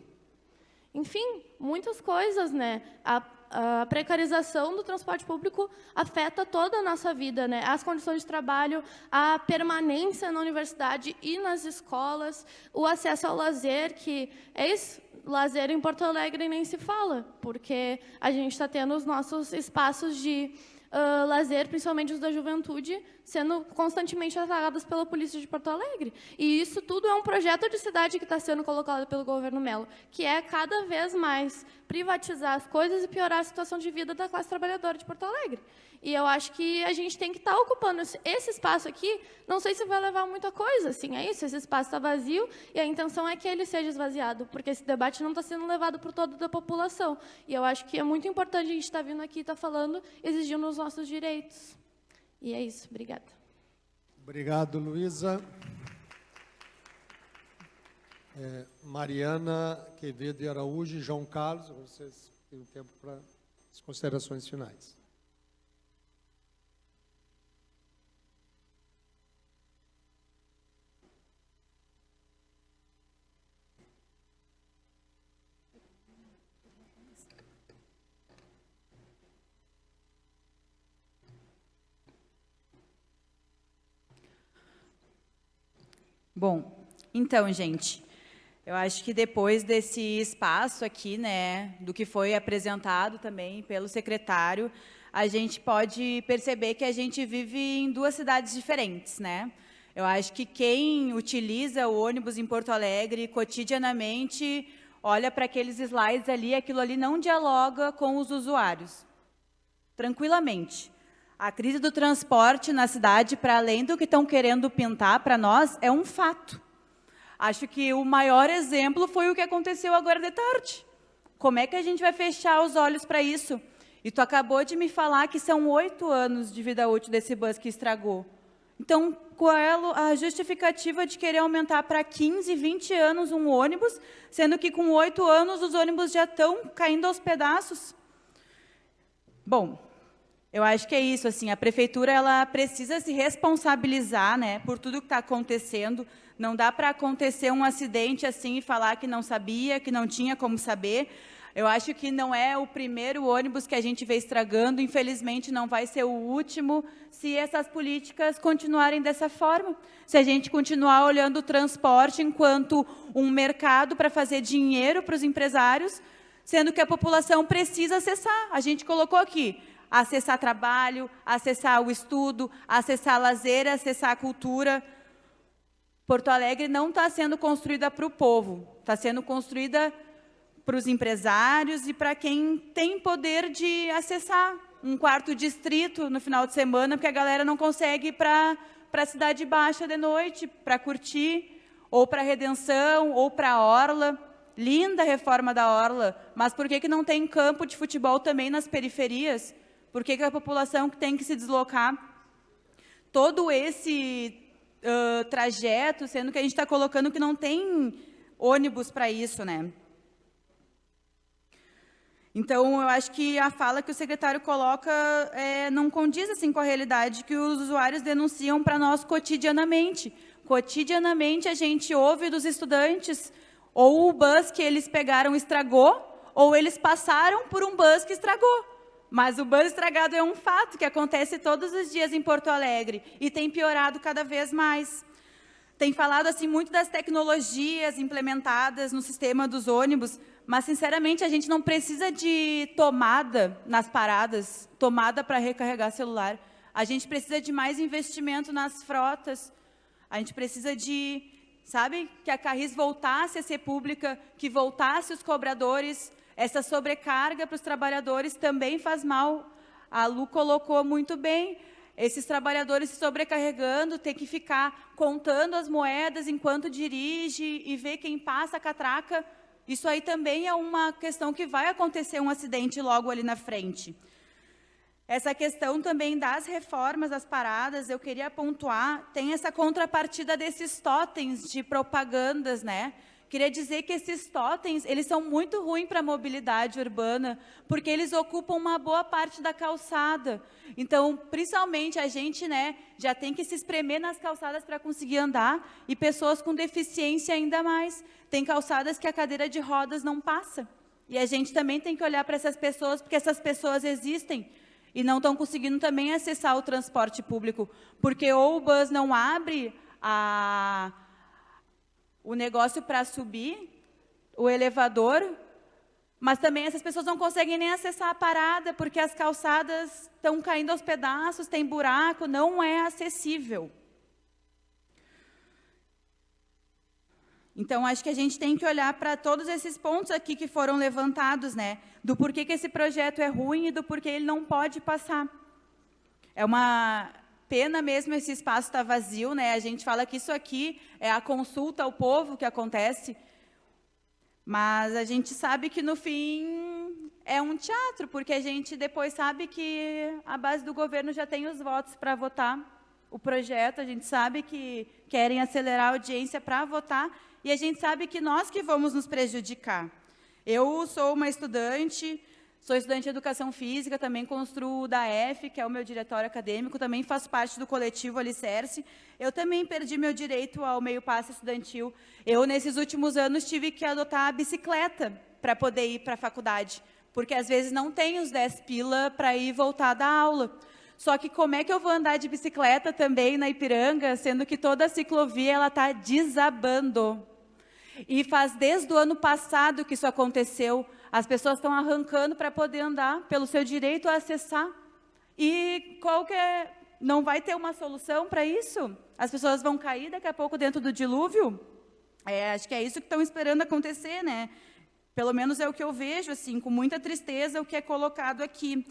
Enfim, muitas coisas, né? A precarização do transporte público afeta toda a nossa vida, né? As condições de trabalho, a permanência na universidade e nas escolas, o acesso ao lazer, que lazer em Porto Alegre nem se fala, porque a gente está tendo os nossos espaços de lazer, principalmente os da juventude, sendo constantemente atacadados pela polícia de Porto Alegre. E isso tudo é um projeto de cidade que está sendo colocado pelo governo Mello, que é cada vez mais privatizar as coisas e piorar a situação de vida da classe trabalhadora de Porto Alegre. E eu acho que a gente tem que estar ocupando esse espaço aqui. Não sei se vai levar muita coisa, assim, é isso, esse espaço está vazio e a intenção é que ele seja esvaziado, porque esse debate não está sendo levado por toda a população. E eu acho que é muito importante a gente estar vindo aqui e estar falando, exigindo os nossos direitos. E é isso, obrigada. Obrigado, Luísa. Mariana Quevedo de Araújo e João Carlos, vocês têm tempo para as considerações finais. Bom, então, gente, eu acho que depois desse espaço aqui, né, do que foi apresentado também pelo secretário, a gente pode perceber que a gente vive em 2 cidades diferentes, né? Eu acho que quem utiliza o ônibus em Porto Alegre cotidianamente olha para aqueles slides ali, aquilo ali não dialoga com os usuários, tranquilamente. A crise do transporte na cidade, para além do que estão querendo pintar para nós, é um fato. Acho que o maior exemplo foi o que aconteceu agora de tarde. Como é que a gente vai fechar os olhos para isso? E tu acabou de me falar que são 8 anos de vida útil desse bus que estragou. Então, qual é a justificativa de querer aumentar para 15, 20 anos um ônibus, sendo que com 8 anos os ônibus já estão caindo aos pedaços? Bom, eu acho que é isso, assim, a prefeitura ela precisa se responsabilizar, né, por tudo que está acontecendo. Não dá para acontecer um acidente assim e falar que não sabia, que não tinha como saber. Eu acho que não é o primeiro ônibus que a gente vê estragando, infelizmente não vai ser o último, se essas políticas continuarem dessa forma. Se a gente continuar olhando o transporte enquanto um mercado para fazer dinheiro para os empresários, sendo que a população precisa acessar. A gente colocou aqui, acessar trabalho, acessar o estudo, acessar lazer, acessar a cultura. Porto Alegre não está sendo construída para o povo, está sendo construída para os empresários e para quem tem poder de acessar um quarto distrito no final de semana, porque a galera não consegue ir para a Cidade Baixa de noite, para curtir, ou para a Redenção, ou para a Orla. Linda a reforma da Orla, mas por que não tem campo de futebol também nas periferias? Por que a população tem que se deslocar? Todo esse trajeto, sendo que a gente está colocando que não tem ônibus para isso, né? Então, eu acho que a fala que o secretário coloca não condiz assim, com a realidade que os usuários denunciam para nós cotidianamente. Cotidianamente, a gente ouve dos estudantes ou o bus que eles pegaram estragou, ou eles passaram por um bus que estragou. Mas o bus estragado é um fato que acontece todos os dias em Porto Alegre e tem piorado cada vez mais. Tem falado assim muito das tecnologias implementadas no sistema dos ônibus, mas, sinceramente, a gente não precisa de tomada nas paradas, tomada para recarregar celular. A gente precisa de mais investimento nas frotas. A gente precisa de, sabe, que a Carris voltasse a ser pública, que voltasse os cobradores. Essa sobrecarga para os trabalhadores também faz mal. A Lu colocou muito bem. Esses trabalhadores se sobrecarregando, ter que ficar contando as moedas enquanto dirige e ver quem passa a catraca. Isso aí também é uma questão que vai acontecer um acidente logo ali na frente. Essa questão também das reformas, das paradas, eu queria pontuar, tem essa contrapartida desses totens de propagandas, né? Queria dizer que esses totens, eles são muito ruins para a mobilidade urbana, porque eles ocupam uma boa parte da calçada. Então, principalmente, a gente, né, já tem que se espremer nas calçadas para conseguir andar, e pessoas com deficiência ainda mais. Tem calçadas que a cadeira de rodas não passa. E a gente também tem que olhar para essas pessoas, porque essas pessoas existem e não estão conseguindo também acessar o transporte público, porque ou o bus não abre o negócio para subir, o elevador, mas também essas pessoas não conseguem nem acessar a parada, porque as calçadas estão caindo aos pedaços, tem buraco, não é acessível. Então, acho que a gente tem que olhar para todos esses pontos aqui que foram levantados, né? Do porquê que esse projeto é ruim e do porquê ele não pode passar. É uma pena mesmo esse espaço estar vazio, né? A gente fala que isso aqui é a consulta ao povo que acontece, mas a gente sabe que, no fim, é um teatro, porque a gente depois sabe que a base do governo já tem os votos para votar o projeto, a gente sabe que querem acelerar a audiência para votar, e a gente sabe que nós que vamos nos prejudicar. Eu sou uma estudante, sou estudante de Educação Física, também construo o DAEF, que é o meu diretório acadêmico, também faço parte do coletivo Alicerce. Eu também perdi meu direito ao meio-passe estudantil. Eu, nesses últimos anos, tive que adotar a bicicleta para poder ir para a faculdade, porque, às vezes, não tenho os 10 pila para ir e voltar da aula. Só que como é que eu vou andar de bicicleta também na Ipiranga, sendo que toda a ciclovia está desabando? E faz desde o ano passado que isso aconteceu. As pessoas estão arrancando para poder andar, pelo seu direito a acessar. E não vai ter uma solução para isso? As pessoas vão cair daqui a pouco dentro do dilúvio? Acho que é isso que estão esperando acontecer, né? Pelo menos é o que eu vejo, assim, com muita tristeza, o que é colocado aqui.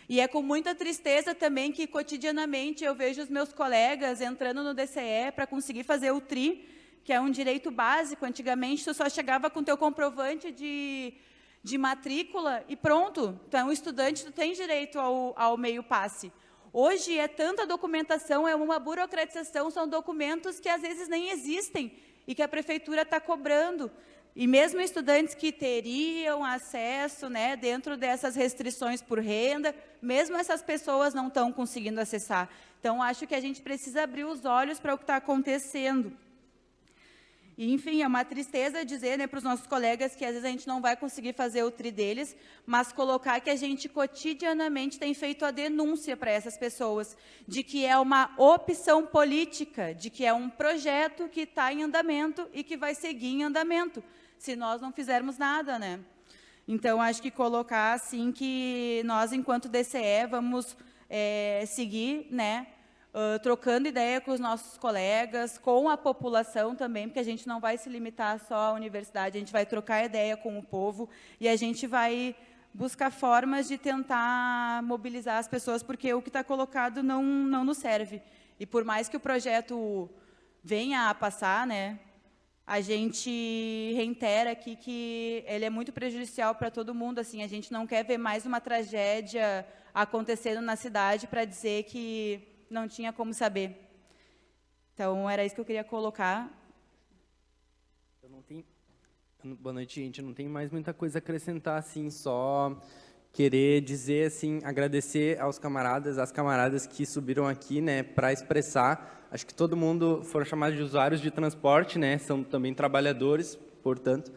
E é com muita tristeza também que, cotidianamente, eu vejo os meus colegas entrando no DCE para conseguir fazer o TRI, que é um direito básico. Antigamente, tu só chegava com teu comprovante de matrícula e pronto, tu é um estudante, tu tem direito ao meio-passe. Hoje é tanta documentação, é uma burocratização, são documentos que às vezes nem existem e que a prefeitura está cobrando. E mesmo estudantes que teriam acesso, né, dentro dessas restrições por renda, mesmo essas pessoas não estão conseguindo acessar. Então, acho que a gente precisa abrir os olhos para o que está acontecendo. E, enfim, é uma tristeza dizer, né, para os nossos colegas que às vezes a gente não vai conseguir fazer o tri deles, mas colocar que a gente cotidianamente tem feito a denúncia para essas pessoas, de que é uma opção política, de que é um projeto que está em andamento e que vai seguir em andamento, se nós não fizermos nada, né? Então, acho que colocar, assim, que nós, enquanto DCE, vamos seguir, né, trocando ideia com os nossos colegas, com a população também, porque a gente não vai se limitar só à universidade, a gente vai trocar ideia com o povo e a gente vai buscar formas de tentar mobilizar as pessoas, porque o que está colocado não nos serve. E por mais que o projeto venha a passar, né, a gente reitera aqui que ele é muito prejudicial para todo mundo. Assim, a gente não quer ver mais uma tragédia acontecendo na cidade para dizer que não tinha como saber. Então, era isso que eu queria colocar. Boa noite, gente. Eu não tenho mais muita coisa a acrescentar, assim, só querer dizer, assim, agradecer aos camaradas, às camaradas que subiram aqui, né, para expressar. Acho que todo mundo foram chamados de usuários de transporte, né, são também trabalhadores, portanto,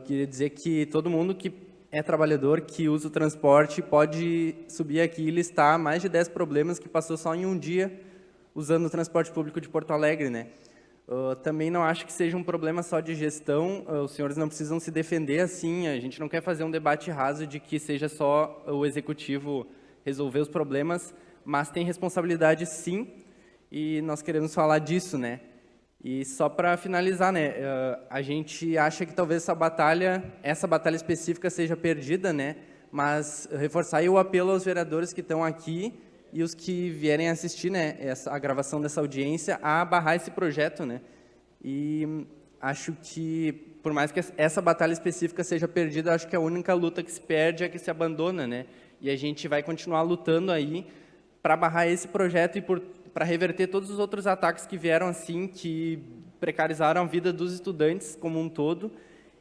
queria dizer que todo mundo que é trabalhador, que usa o transporte, pode subir aqui e listar mais de 10 problemas que passou só em um dia usando o transporte público de Porto Alegre, né. Também não acho que seja um problema só de gestão, os senhores não precisam se defender assim, a gente não quer fazer um debate raso de que seja só o executivo resolver os problemas, mas tem responsabilidade sim, e nós queremos falar disso, né? E só para finalizar, né, a gente acha que talvez essa batalha específica seja perdida, né? Mas reforçar aí o apelo aos vereadores que estão aqui e os que vierem assistir, né, a gravação dessa audiência, a barrar esse projeto, né? E acho que, por mais que essa batalha específica seja perdida, acho que a única luta que se perde é que se abandona, né? E a gente vai continuar lutando aí para barrar esse projeto e para reverter todos os outros ataques que vieram assim, que precarizaram a vida dos estudantes como um todo.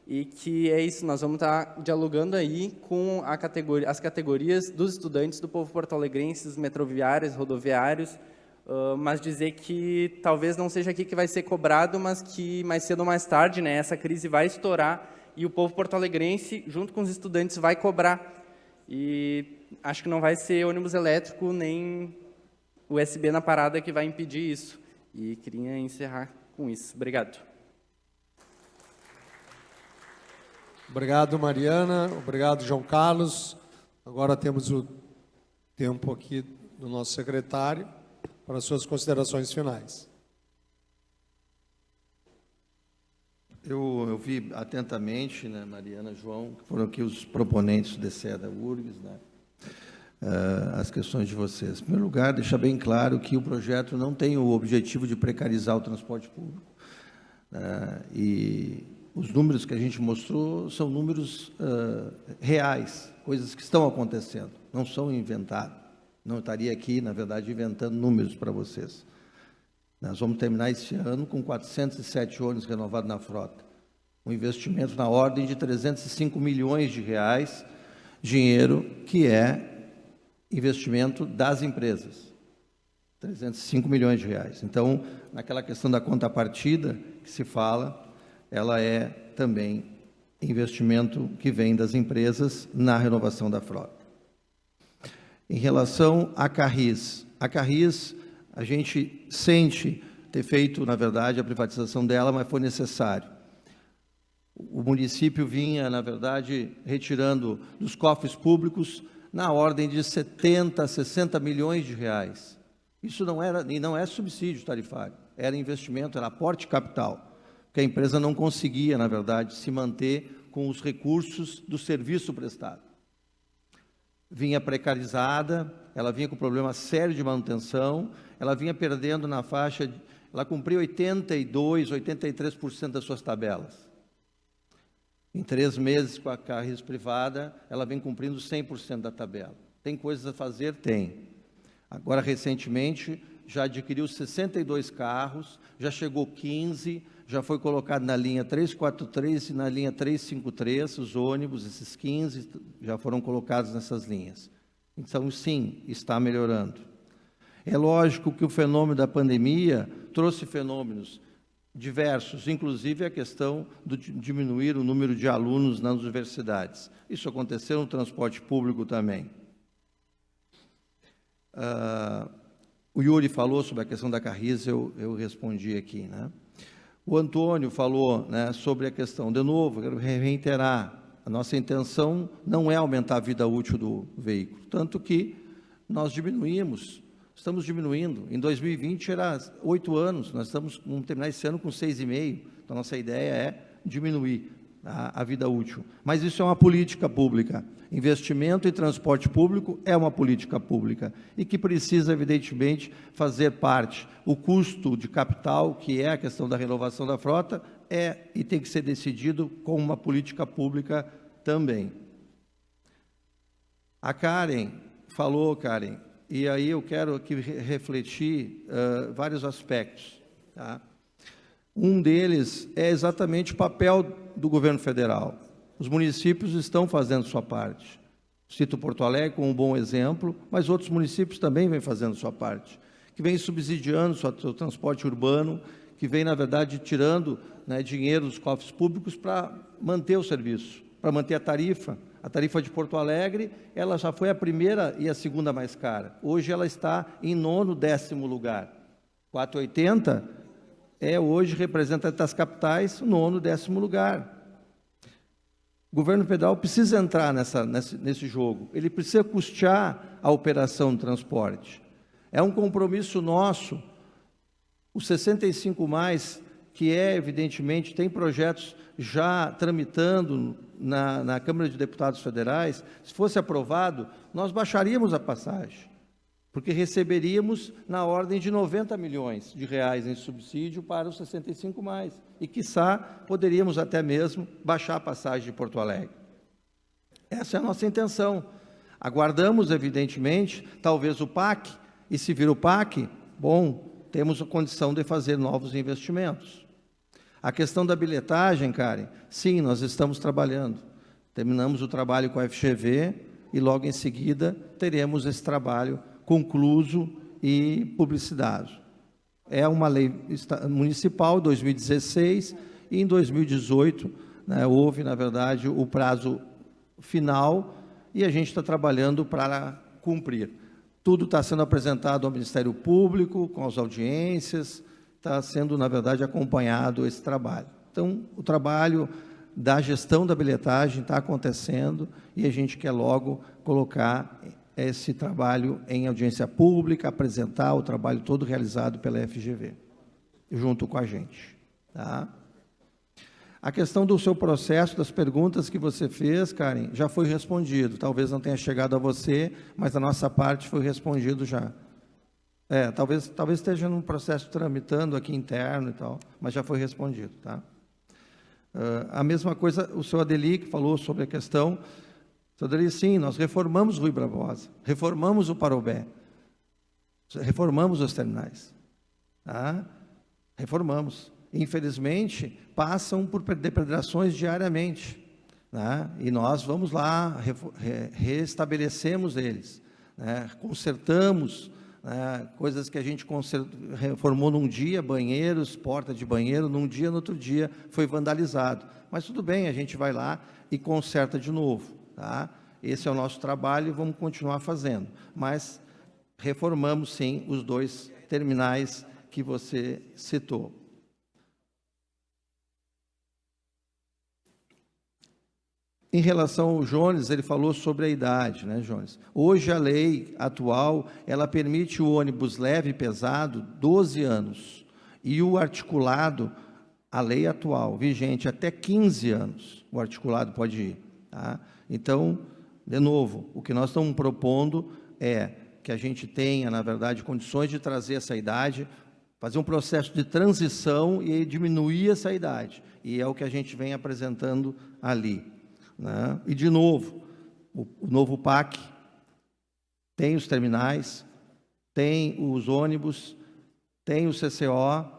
E que é isso, nós vamos estar dialogando aí com as categorias dos estudantes do povo porto-alegrense, os metroviários, rodoviários, mas dizer que talvez não seja aqui que vai ser cobrado, mas que mais cedo ou mais tarde, né, essa crise vai estourar e o povo porto-alegrense, junto com os estudantes, vai cobrar. E acho que não vai ser ônibus elétrico nem USB na parada que vai impedir isso. E queria encerrar com isso. Obrigado. Obrigado, Mariana. Obrigado, João Carlos. Agora temos o tempo aqui do nosso secretário para as suas considerações finais. Eu vi atentamente, né, Mariana, João, que foram aqui os proponentes do DCE da URGS, né, as questões de vocês. Em primeiro lugar, deixar bem claro que o projeto não tem o objetivo de precarizar o transporte público. E os números que a gente mostrou são números reais, coisas que estão acontecendo, não são inventados. Não estaria aqui, na verdade, inventando números para vocês. Nós vamos terminar esse ano com 407 ônibus renovados na frota. Um investimento na ordem de 305 milhões de reais, dinheiro que é investimento das empresas. 305 milhões de reais. Então, naquela questão da contrapartida que se fala, ela é também investimento que vem das empresas na renovação da frota. Em relação à Carris, a gente sente ter feito, na verdade, a privatização dela, mas foi necessário. O município vinha, na verdade, retirando dos cofres públicos na ordem de 70, 60 milhões de reais. Isso não é subsídio tarifário, era investimento, era aporte capital, porque a empresa não conseguia, na verdade, se manter com os recursos do serviço prestado. Vinha precarizada, ela vinha com problema sério de manutenção, ela vinha perdendo na faixa, ela cumpriu 82%, 83% das suas tabelas. Em 3 meses com a Carris privada, ela vem cumprindo 100% da tabela. Tem coisas a fazer? Tem. Agora, recentemente, já adquiriu 62 carros, já chegou 15, já foi colocado na linha 343 e na linha 353, os ônibus, esses 15, já foram colocados nessas linhas. Então, sim, está melhorando. É lógico que o fenômeno da pandemia trouxe fenômenos diversos, inclusive a questão de diminuir o número de alunos nas universidades. Isso aconteceu no transporte público também. O Yuri falou sobre a questão da Carris, eu respondi aqui, né? O Antônio falou, né, sobre a questão, de novo, quero reiterar, a nossa intenção não é aumentar a vida útil do veículo, tanto que nós estamos diminuindo. Em 2020 era 8 anos, nós vamos terminar esse ano com 6,5, então nossa ideia é diminuir a vida útil. Mas isso é uma política pública. Investimento em transporte público é uma política pública e que precisa, evidentemente, fazer parte. O custo de capital, que é a questão da renovação da frota, e tem que ser decidido com uma política pública também. A Karen falou, e aí eu quero aqui refletir vários aspectos, tá? Um deles é exatamente o papel do governo federal. Os municípios estão fazendo sua parte. Cito Porto Alegre como um bom exemplo, mas outros municípios também vêm fazendo sua parte, que vêm subsidiando o seu transporte urbano, que vem, na verdade, tirando, né, dinheiro dos cofres públicos para manter o serviço, para manter a tarifa. A tarifa de Porto Alegre, ela já foi a primeira e a segunda mais cara. Hoje ela está em 9º, 10º lugar. 4,80 hoje representa das capitais 9º, 10º lugar. O governo federal precisa entrar nesse jogo. Ele precisa custear a operação do transporte. É um compromisso nosso. O 65+, que evidentemente, tem projetos já tramitando na Câmara de Deputados Federais, se fosse aprovado, nós baixaríamos a passagem, porque receberíamos na ordem de 90 milhões de reais em subsídio para os 65+, e, quiçá, poderíamos até mesmo baixar a passagem de Porto Alegre. Essa é a nossa intenção. Aguardamos, evidentemente, talvez o PAC, e se vir o PAC, bom, temos a condição de fazer novos investimentos. A questão da bilhetagem, Karen, sim, nós estamos trabalhando. Terminamos o trabalho com a FGV e logo em seguida teremos esse trabalho concluído e publicidade. É uma lei municipal, 2016, e em 2018, né, houve, na verdade, o prazo final e a gente está trabalhando para cumprir. Tudo está sendo apresentado ao Ministério Público, com as audiências, está sendo, na verdade, acompanhado esse trabalho. Então, o trabalho da gestão da bilhetagem está acontecendo e a gente quer logo colocar esse trabalho em audiência pública, apresentar o trabalho todo realizado pela FGV, junto com a gente. Tá? A questão do seu processo, das perguntas que você fez, Karen, já foi respondido. Talvez não tenha chegado a você, mas a nossa parte foi respondido já. Talvez esteja num processo tramitando aqui interno e tal, mas já foi respondido. Tá? A mesma coisa, o senhor Adeli, que falou sobre a questão. Senhor Adeli, sim, nós reformamos o Rui Barbosa, reformamos o Parobé, reformamos os terminais. Tá? Reformamos. Infelizmente, passam por depredações diariamente, né? E nós vamos lá, restabelecemos eles, né? Consertamos, né? Coisas que a gente reformou num dia, banheiros, porta de banheiro, num dia, no outro dia foi vandalizado. Mas tudo bem, a gente vai lá e conserta de novo. Tá? Esse é o nosso trabalho e vamos continuar fazendo. Mas reformamos, sim, os 2 terminais que você citou. Em relação ao Jones, ele falou sobre a idade, né, Jones? Hoje a lei atual, ela permite o ônibus leve e pesado 12 anos e o articulado, a lei atual, vigente, até 15 anos, o articulado pode ir. Tá? Então, de novo, o que nós estamos propondo é que a gente tenha, na verdade, condições de trazer essa idade, fazer um processo de transição e diminuir essa idade. E é o que a gente vem apresentando ali. Né? E, de novo, o novo PAC tem os terminais, tem os ônibus, tem o CCO,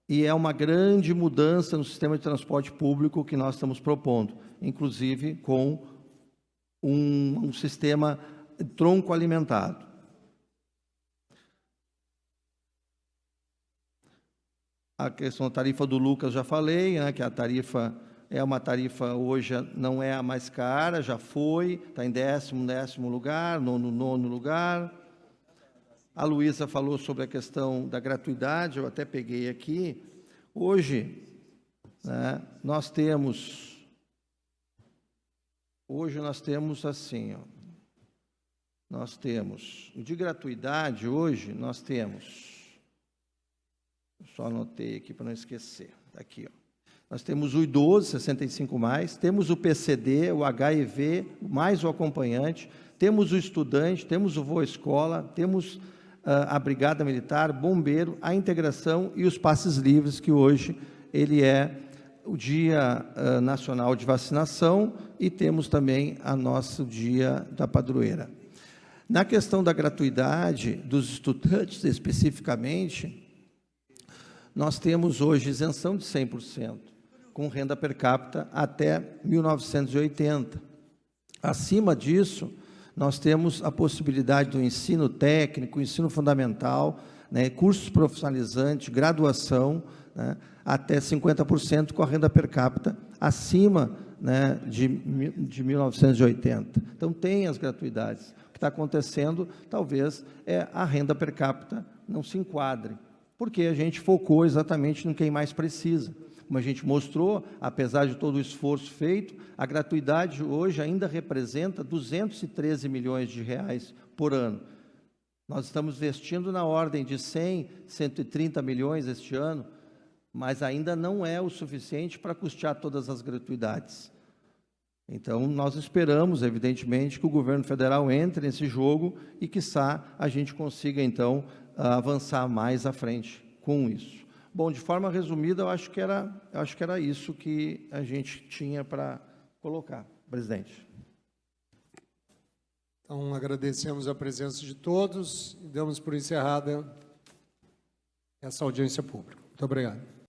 e é uma grande mudança no sistema de transporte público que nós estamos propondo, inclusive com um sistema tronco alimentado. A questão da tarifa do Lucas já falei, né, que a tarifa é uma tarifa hoje, não é a mais cara, já foi, está em 10º lugar, 9º lugar. A Luísa falou sobre a questão da gratuidade, eu até peguei aqui. Hoje, né, nós temos assim, ó, nós temos, de gratuidade hoje, nós temos, só anotei aqui para não esquecer, aqui, ó. Nós temos o idoso, 65+, temos o PCD, o HIV, mais o acompanhante, temos o estudante, temos o voo escola, temos a Brigada Militar, bombeiro, a integração e os passes livres, que hoje ele é o Dia Nacional de Vacinação e temos também o nosso Dia da Padroeira. Na questão da gratuidade dos estudantes, especificamente, nós temos hoje isenção de 100%, com renda per capita até 1980. Acima disso, nós temos a possibilidade do ensino técnico, ensino fundamental, né, cursos profissionalizantes, graduação, né, até 50% com a renda per capita acima, né, de 1980. Então, tem as gratuidades. O que está acontecendo, talvez, é a renda per capita não se enquadre, porque a gente focou exatamente no quem mais precisa. Como a gente mostrou, apesar de todo o esforço feito, a gratuidade hoje ainda representa 213 milhões de reais por ano. Nós estamos investindo na ordem de 100, 130 milhões este ano, mas ainda não é o suficiente para custear todas as gratuidades. Então, nós esperamos, evidentemente, que o governo federal entre nesse jogo e, quiçá, a gente consiga, então, avançar mais à frente com isso. Bom, de forma resumida, eu acho que era isso que a gente tinha para colocar, presidente. Então, agradecemos a presença de todos e damos por encerrada essa audiência pública. Muito obrigado.